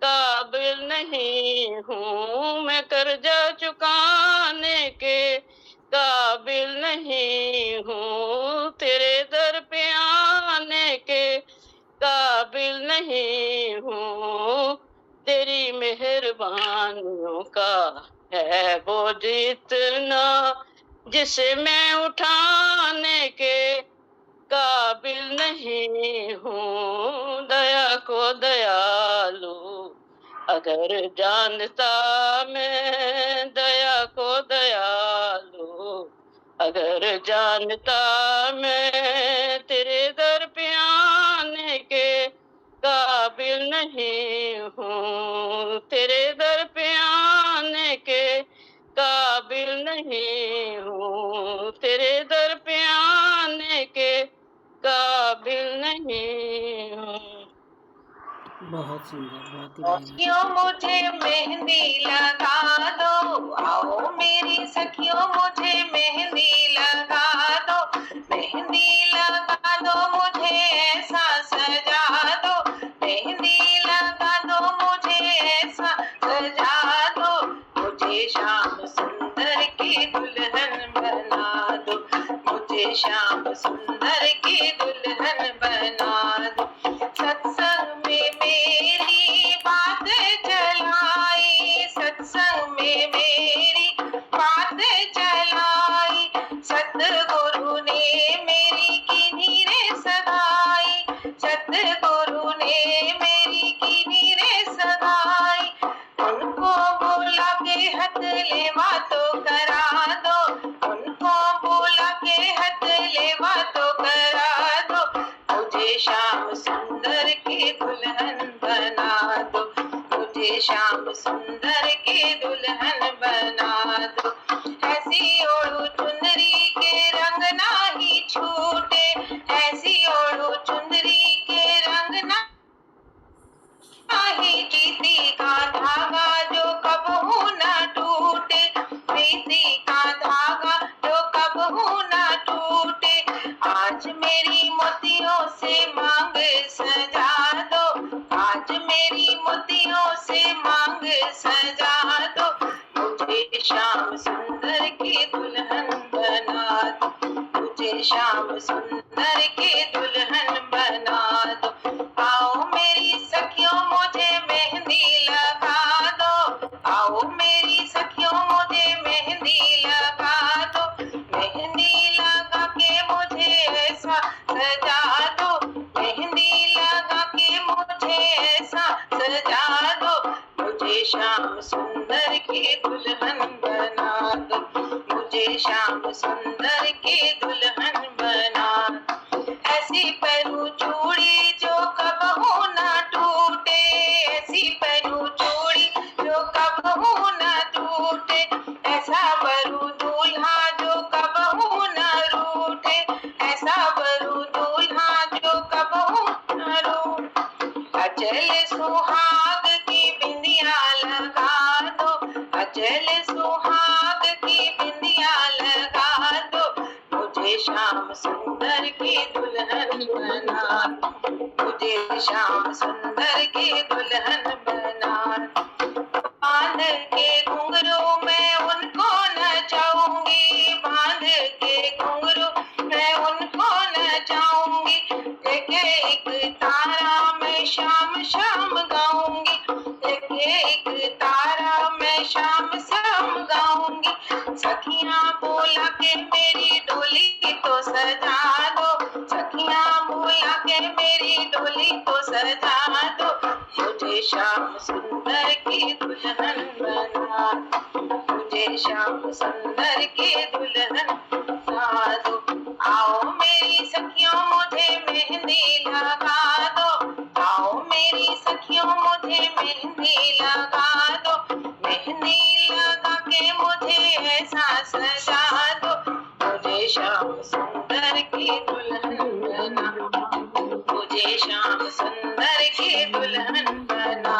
Speaker 6: काबिल नहीं हूँ, मैं कर्जा चुकाने के काबिल नहीं हूँ, तेरे दर पे आने के काबिल नहीं हूँ। तेरी मेहरबानियों का है बोझ इतना, जिसे मैं उठाने के काबिल नहीं हूँ। दया को दयालु अगर जानता मैं, दया को दयालु अगर जानता मैं, तेरे दर पे आने के काबिल नहीं हूँ, तेरे दर पे आने के काबिल नहीं हूँ, तेरे दर पे आने के काबिल नहीं हूँ।
Speaker 2: बहुत सुंदर, बहुत ही बढ़िया।
Speaker 3: सखियों मुझे मेहंदी लगा दो, आओ मेरी सखियों मुझे मेहंदी लगा दो, मेहंदी लगा दो मुझे ऐसा सजा दो, मेहंदी लगा दो मुझे ऐसा सजा दो, मुझे श्याम सुंदर की दुल्हन बना दो, मुझे श्याम सुंदर की दुल्हन बना दो। सत्संग में मेरी बात चलाई, सत्संग में मेरी बात चलाई, सतगुरु ने मेरी कीनी रे सगाई, सतगुरु ने मेरी कीनी रे सगाई। उनको बोला के हथ लेवा तो करा दो, उनको बोला के हथ लेवा तो करा दो, मुझे श्याम सुंदर की दुल्हन बना दो, मुझे श्याम सुंदर की दुल्हन बना दो। ऐसी ओढ़ू चुनरी के रंग ना ही छूटे, ऐसी ओढ़ू चुनरी के रंग ना ही, प्रीति का धागा जो कबहू न टूटे, प्रीति का धागा जो कबहू न टूटे। आज मेरी मोतियों से मांग सजा दो, आज मेरी मोतियों से मांग सजा दो, मुझे श्याम सुंदर की दुल्हन बना दो, मुझे श्याम सुंदर की दुल्हन बना दो। आओ मेरी सखियों मुझे मेहंदी लगा दो, आओ मेरी सखियों मुझे मेहंदी लगा दो, मेहंदी लगा के मुझे ऐसा सजा दो, मेहंदी लगा के मुझे ऐसा सजा दो, मुझे श्याम सुंदर की दुल्हन बना दो, मुझे श्याम सुंदर की दुल्हन बना दो। ऐसी पहनू चूड़ी जो कबहू न टूटे, ऐसी पहनू चूड़ी जो कबहू न टूटे, ऐसा वरू दूल्हा जो कबहू न रूठे, ऐसा वरू दूल्हा जो कबहू न रूठे। अचल सुहाग की बिंदिया लगा दो, अचल सुहाग की बिंदिया लगा दो, मुझे श्याम सुंदर की दुल्हन बना दो, मुझे श्याम सुंदर की दुल्हन बना दो। बांध के घुंघरू मैं उनको नचाऊंगी, बांध के घुंघरू मैं सजा दो, सखियां बुला के मेरी डोली को सजा दो, मुझे श्याम सुंदर की दुल्हन बना, मुझे श्याम सुंदर की दुल्हन बना दो। आओ मेरी सखियों मुझे मेहंदी लगा दो, आओ मेरी सखियों मुझे मेहंदी लगा दो, मेहंदी लगा के मुझे ऐसा सजा दो, मुझे श्याम सुंदर की दुल्हन बना, मुझे श्याम सुंदर की दुल्हन बना।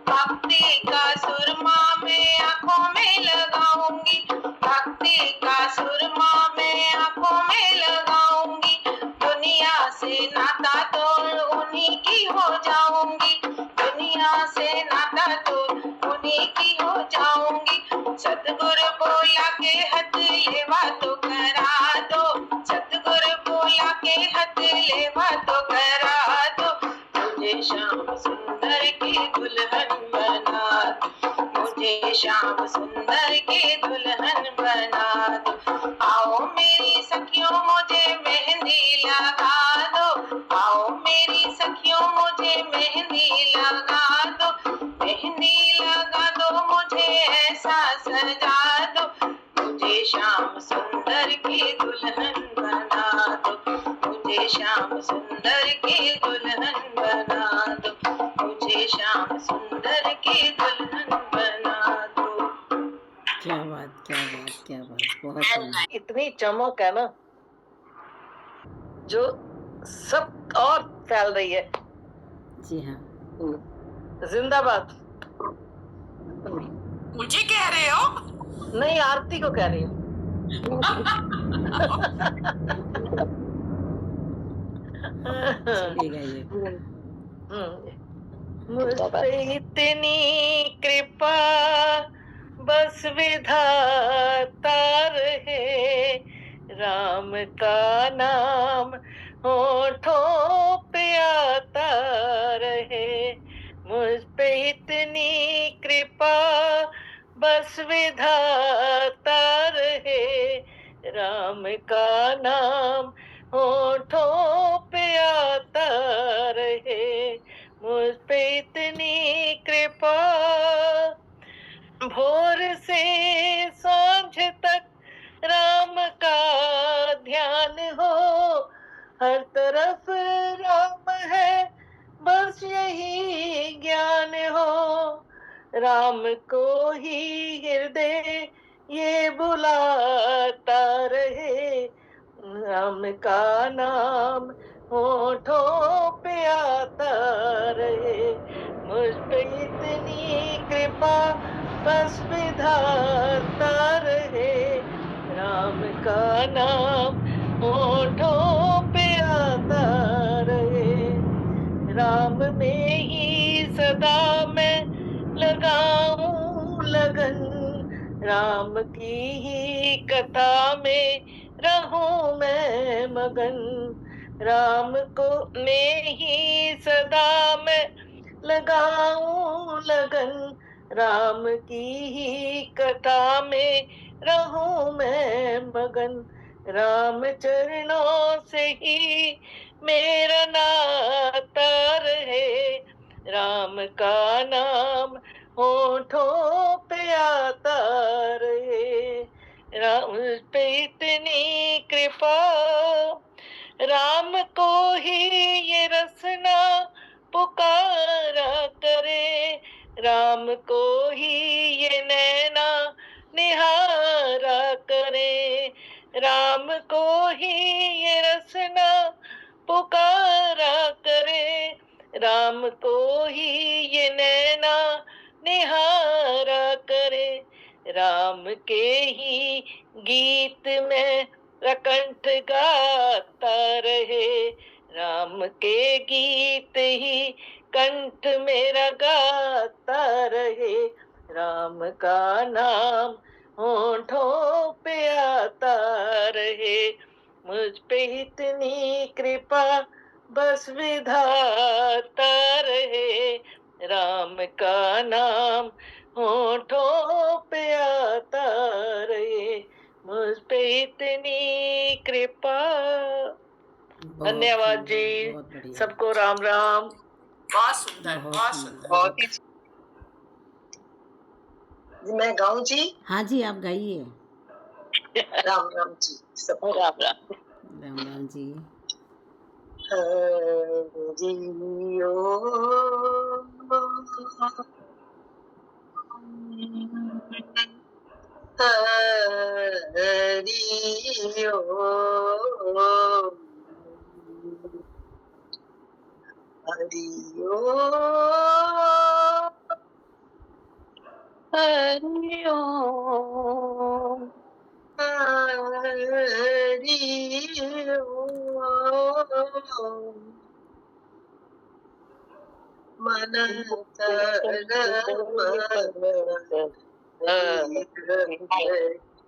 Speaker 3: भक्ति का सुरमा मैं आंखों में लगाऊंगी, भक्ति का सुरमा मैं आंखों में लगाऊंगी, दुनिया से नाता तोड़ उन्हीं की हो जाऊंगी, दुनिया से नाता तोड़ उन्हीं की हो जाऊंगी। सतगुरु बोला के हथ लेवा तो करा दो, सतगुरु बोला के हथ लेवा तो करा दो, मुझे श्याम सुंदर की दुल्हन बना दो, मुझे श्याम सुंदर की दुल्हन बना दो। आओ मेरी सखियों मुझे मेहंदी लगा दो, आओ मेरी सखियों मुझे मेहंदी लगा दो, मेहंदी लगा दो, मुझे ऐसा सजा दो, मुझे श्याम सुंदर की दुल्हन बना दो, मुझे श्याम सुंदर की दुल्हन बना दो, मुझे श्याम सुंदर की दुल्हन बना दो।
Speaker 2: क्या बात, क्या बात, क्या बात, बहुत सुंदर।
Speaker 6: इतनी चमक है ना जो सब और फैल रही है।
Speaker 2: जी हाँ,
Speaker 6: जिंदाबाद।
Speaker 3: मुझे कह रहे हो?
Speaker 6: नहीं, आरती को कह रही हूँ।
Speaker 2: चलिए गाइए।
Speaker 6: मुझ पे इतनी कृपा बस विधाता रहे, राम का नाम होठों पे आता रहे, मुझ पे इतनी कृपा बस विधाता रहे, राम का नाम होठों पे आता रहे, मुझ पे इतनी कृपा। भोर से सांझ तक राम का ध्यान हो, हर तरफ राम है बस यही ज्ञान हो, राम को ही हृदय ये बुलाता रहे, राम का नाम होठों पे आता रहे, मुझ पे इतनी कृपा बस विधाता रहे, राम का नाम होठों पे आता रहे, राम में ही सदा मैं लगाऊं लगन, राम की ही कथा में रहूं मैं मगन, राम को में ही सदा मैं लगाऊं लगन, राम की ही कथा में रहूं मैं मगन, राम चरणों से ही मेरा नाता रहे, राम का नाम होठों पे आता रहे, राम पे इतनी कृपा, राम को ही ये रसना पुकारा करे, राम को ही ये नैना निहारा करे, राम को ही ये रसना पुकारा करे, राम को ही ये नैना निहारा करे, राम के ही गीत में प्रकंठ गाता रहे, राम के गीत ही कंठ मेरा गाता रहे, राम का नाम होठों पे आता रहे, मुझ पे इतनी कृपा बस विधाता रहे, राम का नाम होठों पे आता रहे, मुझ पे इतनी कृपा।
Speaker 2: बहुत
Speaker 6: धन्यवाद
Speaker 2: सुंदर,
Speaker 6: जी,
Speaker 2: बहुत बढ़िया,
Speaker 6: सबको राम राम।
Speaker 3: बहुत सुंदर,
Speaker 2: बहुत
Speaker 3: बहुत
Speaker 2: सुंदर,
Speaker 3: सुंदर।
Speaker 5: बहुत ही जी, मैं गाऊं जी?
Speaker 2: हाँ जी, आप गाइए।
Speaker 5: राम राम जी सबको।
Speaker 6: राम राम।
Speaker 2: राम राम जी।
Speaker 5: हरि
Speaker 6: हरि ओम।
Speaker 5: मन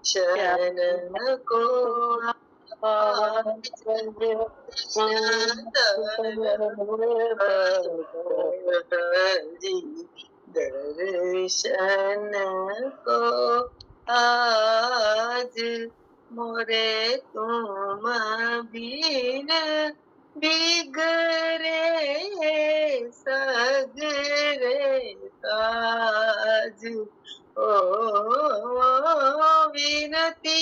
Speaker 5: शरण को दर्शन को आज मोरे तुम बीन बिगरे सगरे काज। ओ विनती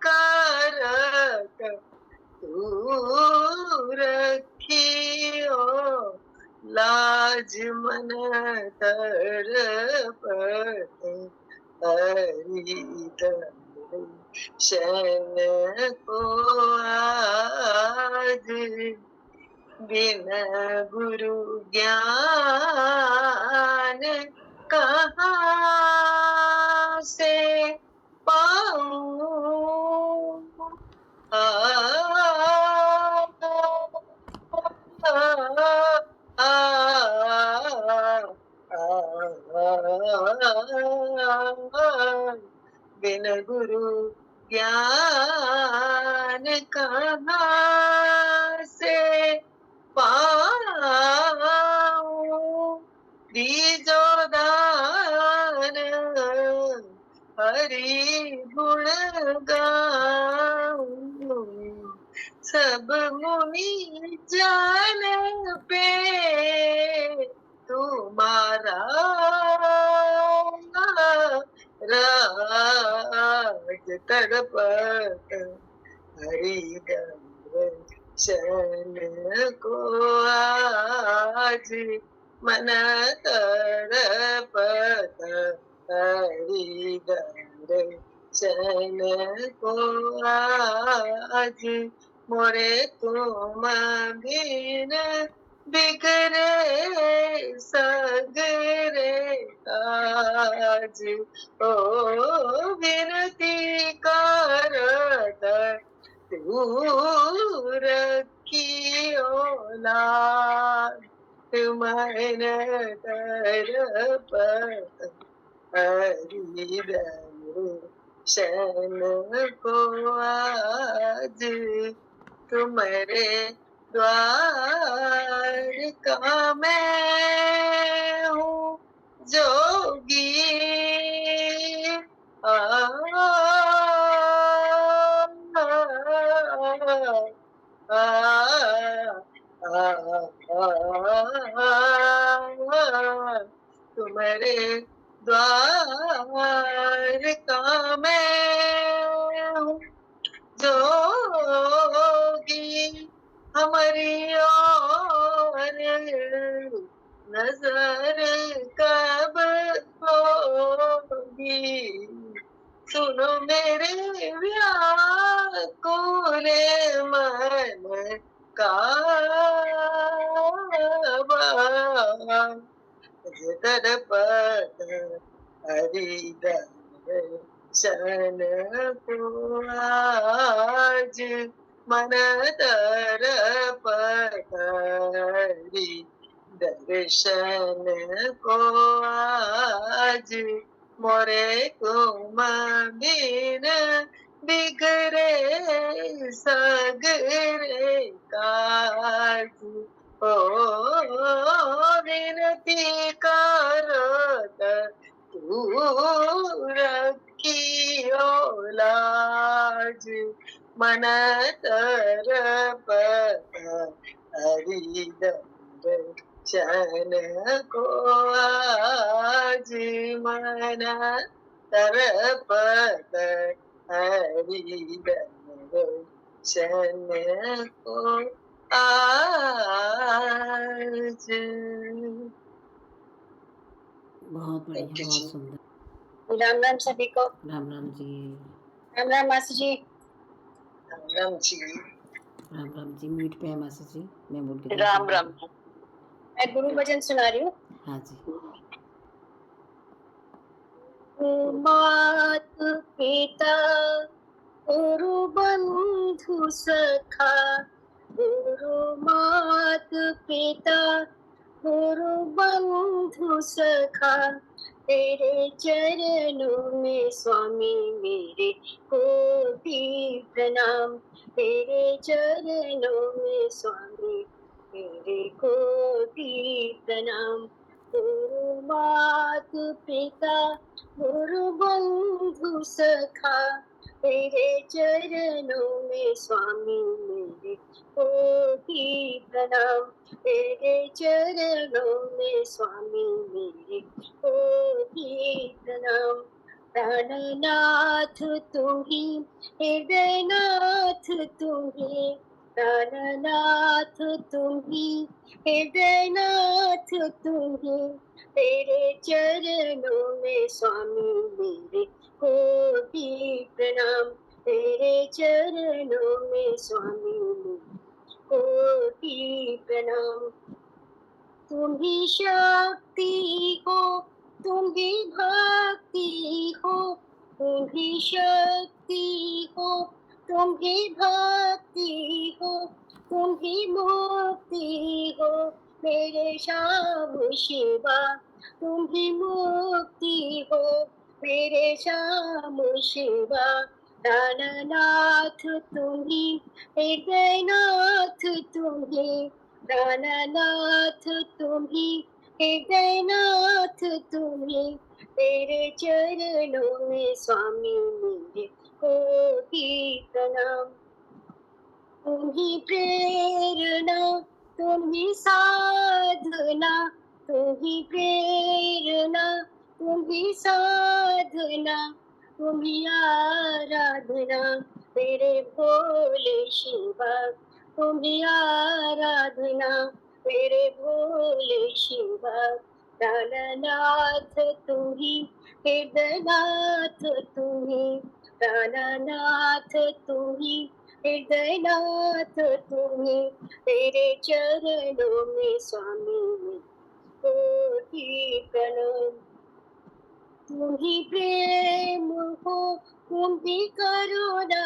Speaker 5: करत तू रखियो लाज मन तड़पत हरि दर्शन को आज बिन गुरु ज्ञान कहाँ से पाऊं। बिन गुरु ज्ञान कहाँ से पाऊं। दीजो दान हरि गुण गाऊं। सब मुनि जान पे तुम्हारा राज तड़पत हरि दर्शन को आज मन तड़पत हरि दर्शन को आज मोरे तुम बिन बिगड़े सगरे काज। ओ विनती करत तू रखियो लाज मन तड़पत हरि दर्शन को आज तुम्हारे द्वार का मैं हूँ जोगी। आ, तुम्हारे द्वार का मैं हूँ जोगी। हमारी ओर नजर कब होगी। सुनो मेरे व्याकुल मन का तड़पत हरि दर्शन को आज मन तड़पत हरि दर्शन को आज मोरे तुम बिन बिगड़े सगरे काज। ओ विनती करत तू की लाज मन तरप हरि दर्शन को आज मन तरप हरि दर्शन को आज।
Speaker 2: बहुत बढ़िया,
Speaker 5: Thank you,
Speaker 2: बहुत
Speaker 5: जी।
Speaker 2: सुंदर।
Speaker 3: राम राम सभी को।
Speaker 2: राम राम जी।
Speaker 3: राम राम मासी जी।
Speaker 5: राम जी।
Speaker 2: राम राम जी। म्यूट पे है मासी जी, मैं बोल के
Speaker 6: राम राम।
Speaker 3: मैं गुरु भजन सुना रही हूँ।
Speaker 2: हाँ जी।
Speaker 3: मात पिता गुरु बंधु सखा, गुरु मात पिता गुरु बंधु सखा, तेरे चरणों में स्वामी मेरे कोटि प्रणाम, तेरे चरणों में स्वामी मेरे कोटि प्रणाम। गुरु मात पिता गुरु बंधु सखा, तेरे चरणों में स्वामी मेरे कोटि प्रणाम, तेरे चरणों में स्वामी मेरे कोटि प्रणाम। प्राणनाथ तू ही, हृदयनाथ तू ही, प्राणनाथ तू ही, हृदयनाथ तू ही, तेरे चरणों में स्वामी मेरे कोटि प्रणाम, तेरे चरणों में स्वामी मेरे कोटि प्रणाम। तुम ही शक्ति हो, तुम ही भक्ति हो, तुम ही शक्ति हो, तुम ही भक्ति हो, तुम ही मुक्ति हो, मेरे श्याम शिवा, तुम ही मुक्ति हो, मेरे श्याम शिवा। प्राणनाथ तुम ही, हृदयनाथ तुम ही, प्राणनाथ तुम ही, हृदयनाथ तुम ही, तेरे चरणों में स्वामी मेरे कोटि प्रणाम। तुम ही प्रेरणा, तुम ही साधना, तुम ही प्रेरणा, तुम ही साधना, तुम ही आराधना, मेरे भोले शिवा, तुम ही आराधना, मेरे भोले शिवा। प्राणनाथ तुम ही, हृदयनाथ तुम ही, प्राणनाथ तुम ही, हृदयनाथ तुम ही, तेरे चरणों में स्वामी मेरे कोटि प्रणाम। तुम ही प्रेम हो, तुम ही करुणा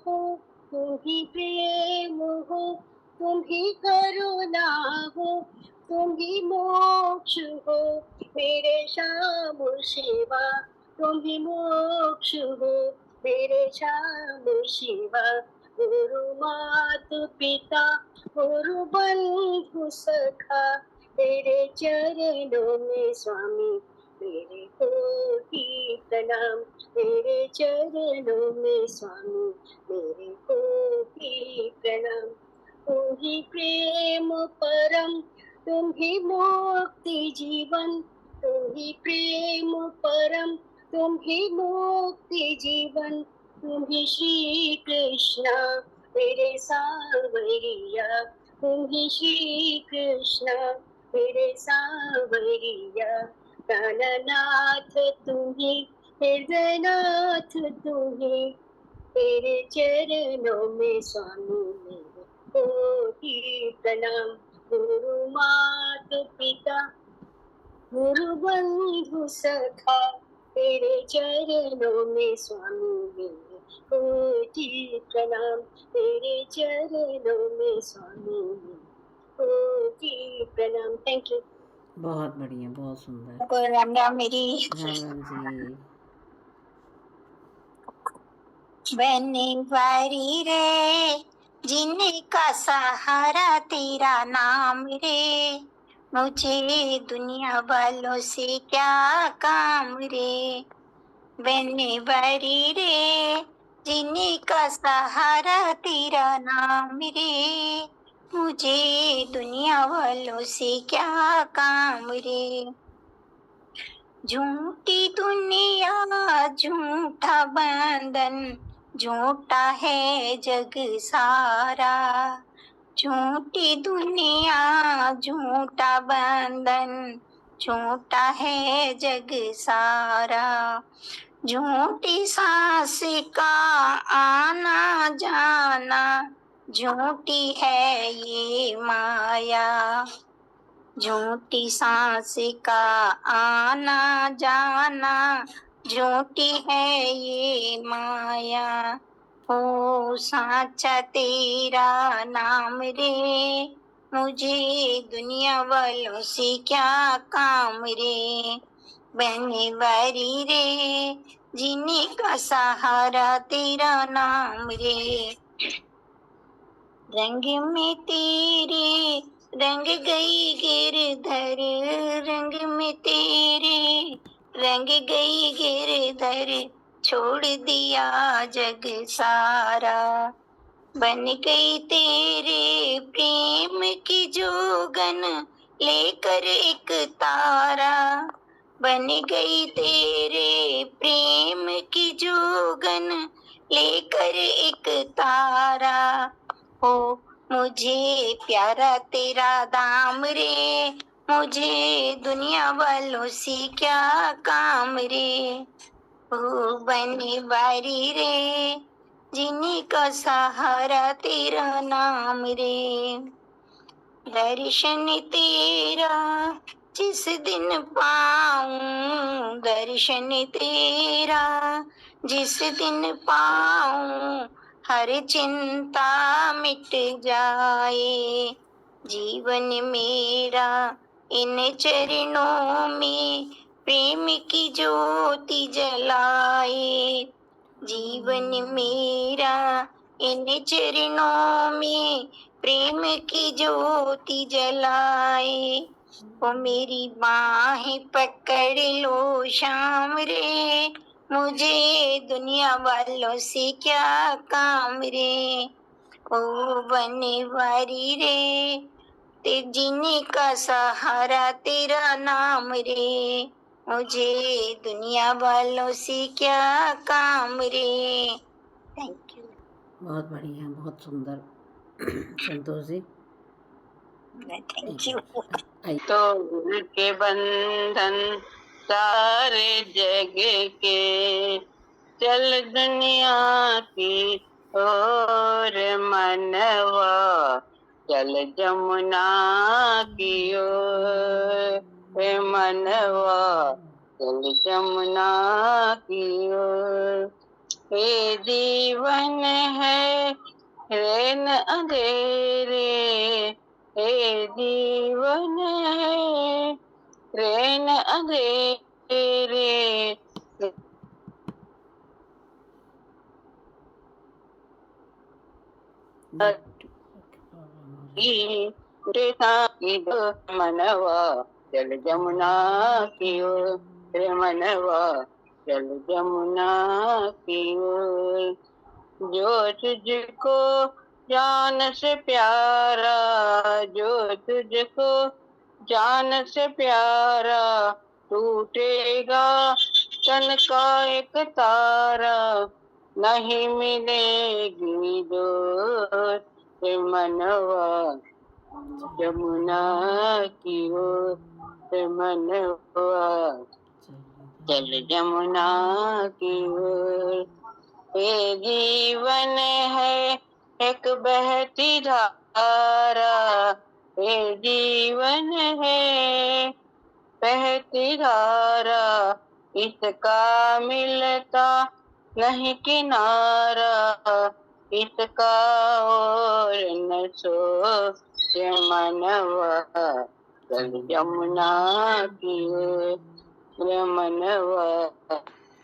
Speaker 3: हो, तुम ही प्रेम हो, तुम ही करुणा हो, तुम ही मोक्ष हो, मेरे श्याम शिवा, तुम ही मोक्ष हो, मेरे श्याम शिवा। गुरु मात पिता गुरु बंधु सखा, तेरे चरणों में स्वामी मेरे कोटि प्रणाम, तेरे चरणों में स्वामी मेरे कोटि प्रणाम। तुम ही प्रेम परम, तुम ही मुक्ति जीवन, तुम ही प्रेम परम, तुम ही मुक्ति जीवन, तुम ही श्री कृष्णा मेरे सांवरिया, तुम ही श्री कृष्णा मेरे सांवरिया। प्राणनाथ तुम ही, हृदयनाथ तुम ही, तेरे चरणों में स्वामी मेरे कोटि प्रणाम। गुरु मात पिता गुरु बंधु सखा, तेरे चरणों में स्वामी मेरे कोटि प्रणाम, तेरे चरणों में स्वामी मेरे कोटि प्रणाम। Thank you.
Speaker 2: बहुत बढ़िया, बहुत सुंदर।
Speaker 3: राम राम मेरी।
Speaker 2: राम राम जी।
Speaker 7: बनवारी रे जिनका सहारा तेरा नाम रे, मुझे दुनिया वालों से क्या काम रे। बनवारी रे जिनका सहारा तेरा नाम रे, मुझे दुनिया वालों से क्या काम रे। झूठी दुनिया झूठा बंधन, झूठा है जग सारा। झूठी दुनिया झूठा बंधन, झूठा है जग सारा। झूठी सांस का आना जाना, झूठी है ये माया। झूठी सांस का आना जाना, झूठी है ये माया। ओ साचा तेरा नाम रे, मुझे दुनिया वालों से क्या काम रे। बनवारी रे जिनका सहारा तेरा नाम रे। रंग में तेरे रंग गई गिरधर, रंग में तेरे रंग गई गिरधर, छोड़ दिया जग सारा। बन गई तेरे प्रेम की जोगन, लेकर एक तारा। बन गई तेरे प्रेम की जोगन, लेकर एक तारा। हो मुझे प्यारा तेरा दाम रे, मुझे दुनिया वालों से क्या काम रे। ओ बनवारी रे जिनका सहारा तेरा नाम रे। दर्शन तेरा जिस दिन पाऊं, दर्शन तेरा जिस दिन पाऊं, हर चिंता मिट जाए। जीवन मेरा इन चरणों में प्रेम की ज्योति जलाए। जीवन मेरा इन चरणों में प्रेम की ज्योति जलाए। ओ मेरी बाहें पकड़ लो श्याम रे, मुझे दुनिया वालों से क्या काम रे। ओ बनवारी रे ते जिनका सहारा तेरा नाम रे, मुझे दुनिया वालों से क्या काम रे। Thank you.
Speaker 2: बहुत बढ़िया, बहुत सुंदर। Santosh ji
Speaker 7: thank you.
Speaker 2: आइए।
Speaker 6: तो गुरु के बंधन सारे जग के, चल दुनिया की ओर मनवा, चल जमुना की ओर मनवा, चल जमुना की ओर। ये जीवन है रैन अंधेरे, ये जीवन है रैन अंधेरे। मनवा चल जमुना की ओर मनवा, चल जमुना की ओर। जो तुझको जान से प्यारा, जो तुझको जान से प्यारा, टूटेगा तन का एक तारा, नहीं मिलेगी दोस्त मनवा, जमुना की ओर मनवा, चल जमुना की ओर। ये जीवन है एक बहती धारा, ये जीवन है बहती धारा, इसका मिलता नहीं किनारा, इसका और न सोच मनवा, चल जमुना की ओर मनवा,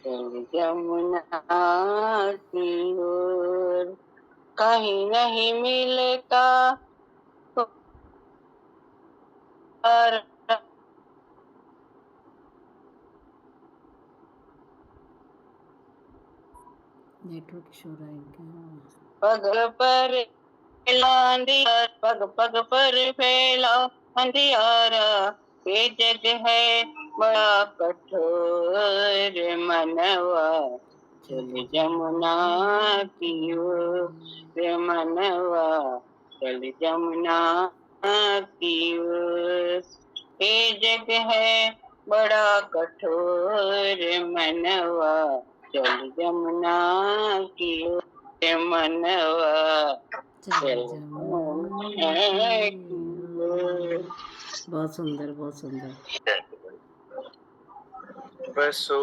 Speaker 6: चल जमुना की ओर। कहीं नहीं मिलता और
Speaker 2: नेटवर्क इशू रहा है क्या?
Speaker 6: पग पर फैला अंधियार, पग पग पर फैला अंधियारा, ये जग है बड़ा कठोर मनवा, चल जमुना की ओर रे मनवा, चल जमुना की ओर। ये जग है बड़ा कठोर मनवा, चल जमुना की ओर रे मनवा,
Speaker 2: चल जमुना की ओर। बहुत सुंदर, बहुत सुंदर।
Speaker 4: बसो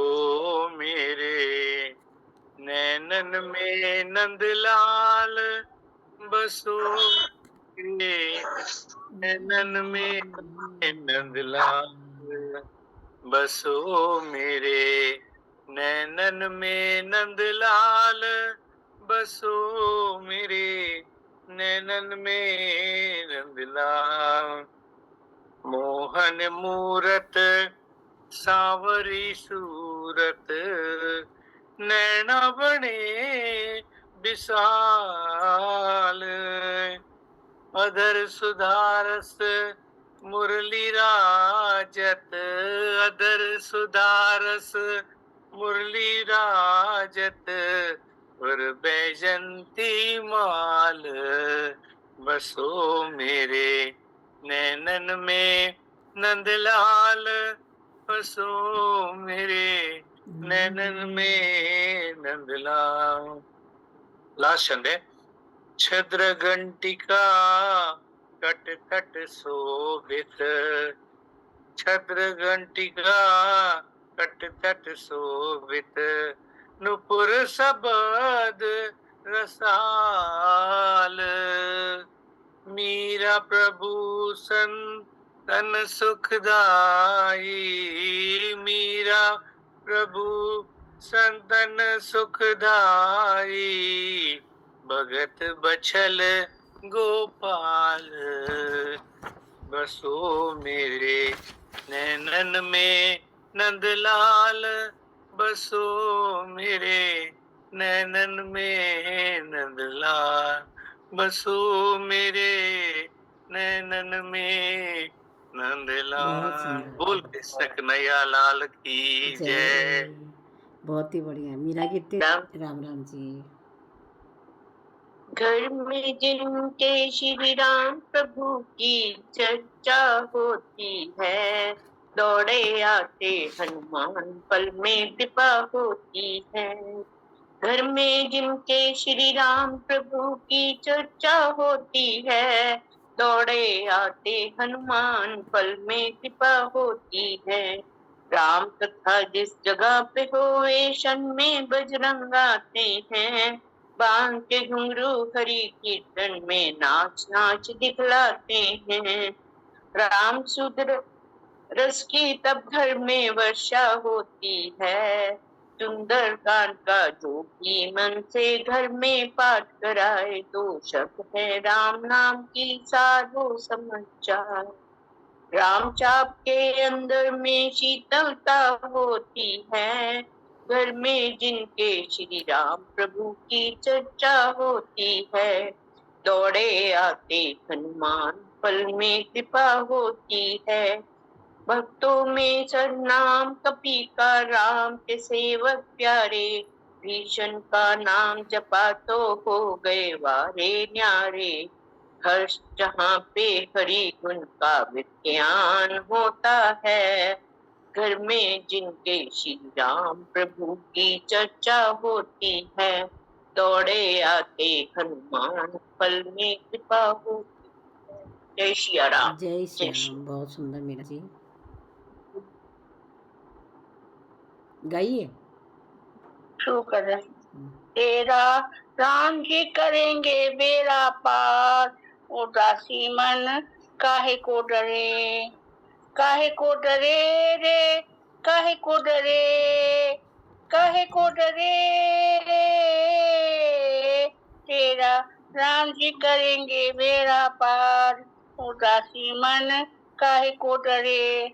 Speaker 4: मेरे नैनन में नंदलाल, बसो मेरे नैनन में नंदलाल, बसो मेरे नैनन में नंदलाल, बसो मेरे नैनन में नंदलाल। मोहन मूरत सांवरी सूरत, नैना बने विशाल, अधर सुधारस मुरली राजत, अधर सुधारस मुरली राजत, और बैजंती माल, बसो मेरे नैनन में नंदलाल, बसो मेरे नैनन में नंदलाल। लास्ट छंद है। छद्र घंटिका कट कट शोभित, छद्र घंटिका कट कट शोभित, नुपुर सबद रसाल, मीरा प्रभु संतन सुखदाई, मीरा प्रभु संतन सुखदाई, भगत बछल गोपाल, बसो मेरे नैनन में नंदलाल, बसो मेरे नैनन में नंदलाल, बसो मेरे नैनन में नंदलाल। बोल कृष्ण कन्हैया लाल की जय।
Speaker 2: बहुत ही बढ़िया। मीरा कीर्ति। राम राम जी।
Speaker 3: घर में जिनके श्री राम प्रभु की चर्चा होती है, दौड़े आते हनुमान पल में कृपा होती है। घर में जिनके श्री राम प्रभु की चर्चा होती है, दौड़े आते हनुमान पल में कृपा होती है। राम कथा जिस जगह पे होए, क्षण में बजरंग आते हैं, बांध के घुंघरू हरि कीर्तन में नाच नाच दिखलाते हैं। राम सुधर रस की तब घर में वर्षा होती है, सुंदर कांड का जो भी मन से घर में पाठ कराए, तो शब्द है राम नाम की सारो समाचार। राम चाप के अंदर में शीतलता होती है, घर में जिनके श्री राम प्रभु की चर्चा होती है, दौड़े आते हनुमान पल में कृपा होती है। भक्तों में सरनाम कपी का राम के सेवक प्यारे, भीषण का नाम जपा तो हो गए वारे न्यारे। हर्ष जहाँ पे हरि गुण का विज्ञान होता है, घर में जिनके श्री राम प्रभु की चर्चा होती है, दौड़े आते हनुमान पल में कृपा होती है। जय श्री राम।
Speaker 2: जय श्री राम। बहुत सुंदर मीरा जी, गाइए।
Speaker 7: शुरू कर रहे हैं। तेरा राम जी करेंगे बेड़ा पार, उदासी मन काहे को डरे, काहे को डरे रे, काहे को डरे, काहे को डरे। तेरा राम जी करेंगे बेड़ा पार, उदासी मन काहे को डरे,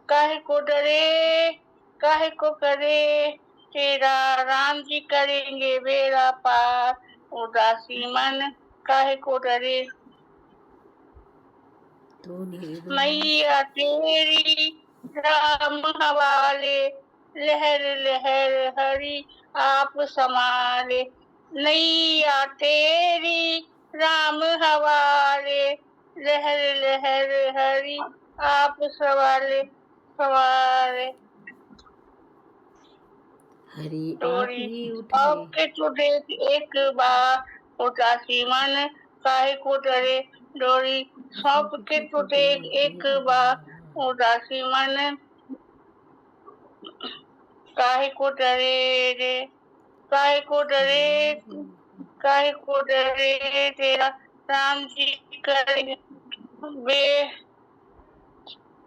Speaker 7: काहे को डरे, काहे को करे, तेरा राम जी करेंगे बेड़ा पार, उदासी मन काहे को डरे। मैया तेरी राम हवाले, लहर लहर हरि आप संभाले। नैया तेरी राम हवाले, लहर लहर हरि आप संभाले संभाले।
Speaker 2: हरि आप
Speaker 7: डोरी
Speaker 2: ही उठे।
Speaker 7: आपके तो देख एक बार, उदासी मन काहे को डरे। डोरी सौंप के तो देख एक बार, उदासी मन काहे को डरे रे। काहे को डरे, काहे को डरे, तेरा राम जी करेंगे बे,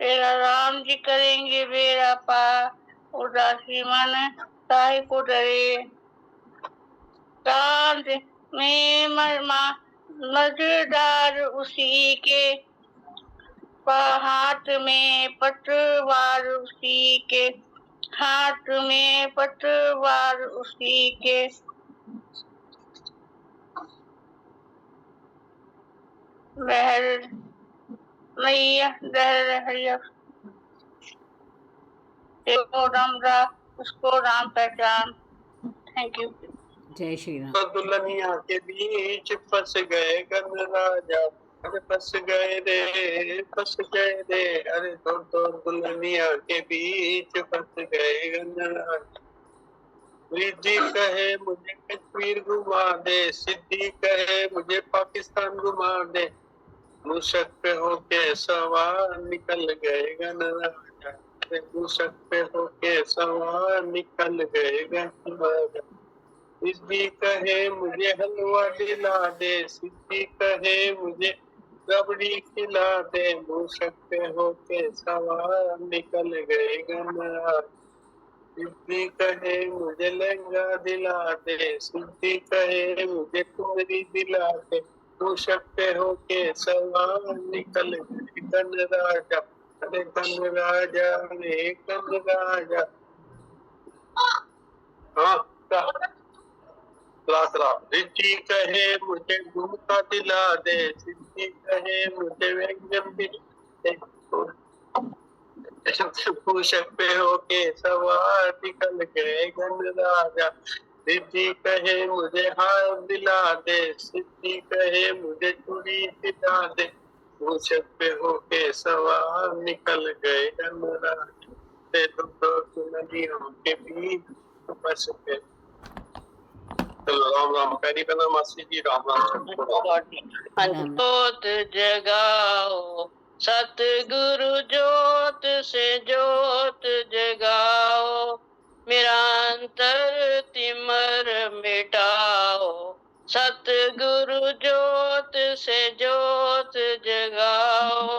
Speaker 7: तेरा राम जी करेंगे बेड़ा पार, उदासी मन काहे को डरे। चांद में मरमा मजेदार उसी के, हाथ में पतवार उसी के, हाथ में पतवार उसी के। लहर मैया लहर हरिया, देखो राम उसको राम पहचान। Thank you.
Speaker 2: जय श्री राम।
Speaker 4: दुल्हनिया के बीच फंस गए गणराजा, अरे फंस गए रे, अरे दो दुल्हनिया के बीच फंस गए गणराजा। रिद्धि कहे मुझे कश्मीर घुमा दे, सिद्धि कहे मुझे पाकिस्तान घुमा दे। मूसक पे होके सवार निकल गए गणराजा, मूसक पे होके सवार निकल गए गणराजा। सिद्धि कहे मुझे हलवा दिला दे, सिद्धि कहे मुझे रबड़ी खिला दे। मूसक पे होके सवार निकल गए गणराज। सिद्धि कहे मुझे लहंगा दिला दे, सिद्धि कहे मुझे कुंवरी दिला दे। मूसक पे होके सवार निकल गए गणराजा, अरे गणराजा रे गणराजा। हाँ रिद्धि कहे मुझे झुमका दिला दे, सिद्धि कहे मुझे व्यंजन दिला दे। मूसक पे होके सवार निकल गए गणराजा। रिद्धि कहे मुझे हार दिला दे, सिद्धि कहे मुझे चूड़ी दिला दे। मूसक पे होके सवार निकल गए गणराजा। दो नदियों के बीच फंस गए। राम राम। पैरी पहना मासी जी, राम राम।
Speaker 6: जोत जगाओ सतगुरु जोत से जोत जगाओ, मेरा अंतर तिमर मिटाओ। सतगुरु जोत से जोत जगाओ।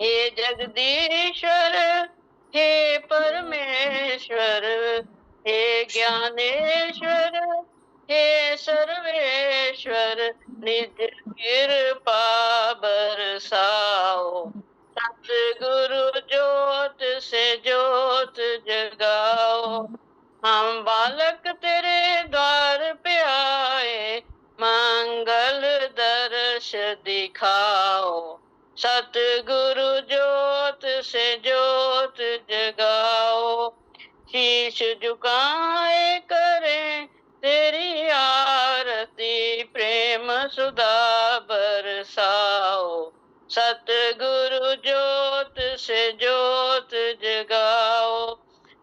Speaker 6: हे जगदीश्वर हे परमेश्वर, हे ज्ञानेश्वर हे सर्वेश्वर, निज कृपा बरसाओ। सतगुरु जोत से जोत जगाओ। हम बालक तेरे द्वार पे आए, मंगल दर्श दिखाओ। सतगुरु जोत से जोत जगाओ। शीश झुकाए करें तेरी आरती, प्रेम सुधा बरसाओ। सतगुरु जोत से जोत जगाओ।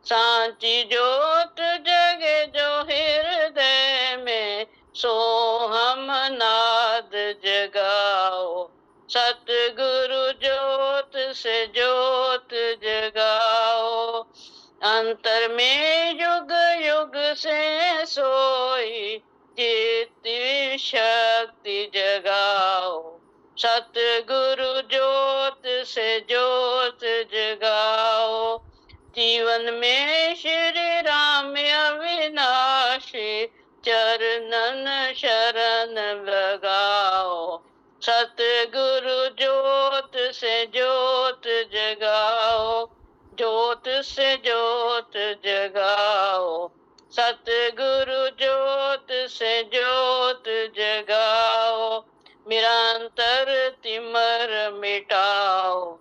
Speaker 6: सांची जोत जगे जो हृदय में, सो हम नाद जगाओ। सतगुरु जोत से जोत जगाओ। अंतर में युग युग से सोई चित्त शक्ति जगाओ। सतगुरु जोत से जोत जगाओ। जीवन में श्री राम अविनाशी, चरणन शरण लगाओ। सतगुरु जोत से जोत जगाओ। ज्योत से ज्योत जगाओ, सतगुरु ज्योत से ज्योत जगाओ, मेरा अंतर तिमर मिटाओ,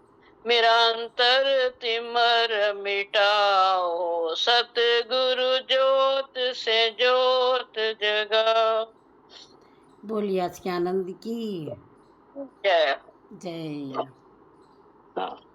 Speaker 6: मेरा अंतर तिमर मिटाओ, सतगुरु ज्योत से ज्योत जगाओ।
Speaker 2: बोलिए आज के आनंद की
Speaker 6: जय।
Speaker 2: जय।
Speaker 6: हाँ।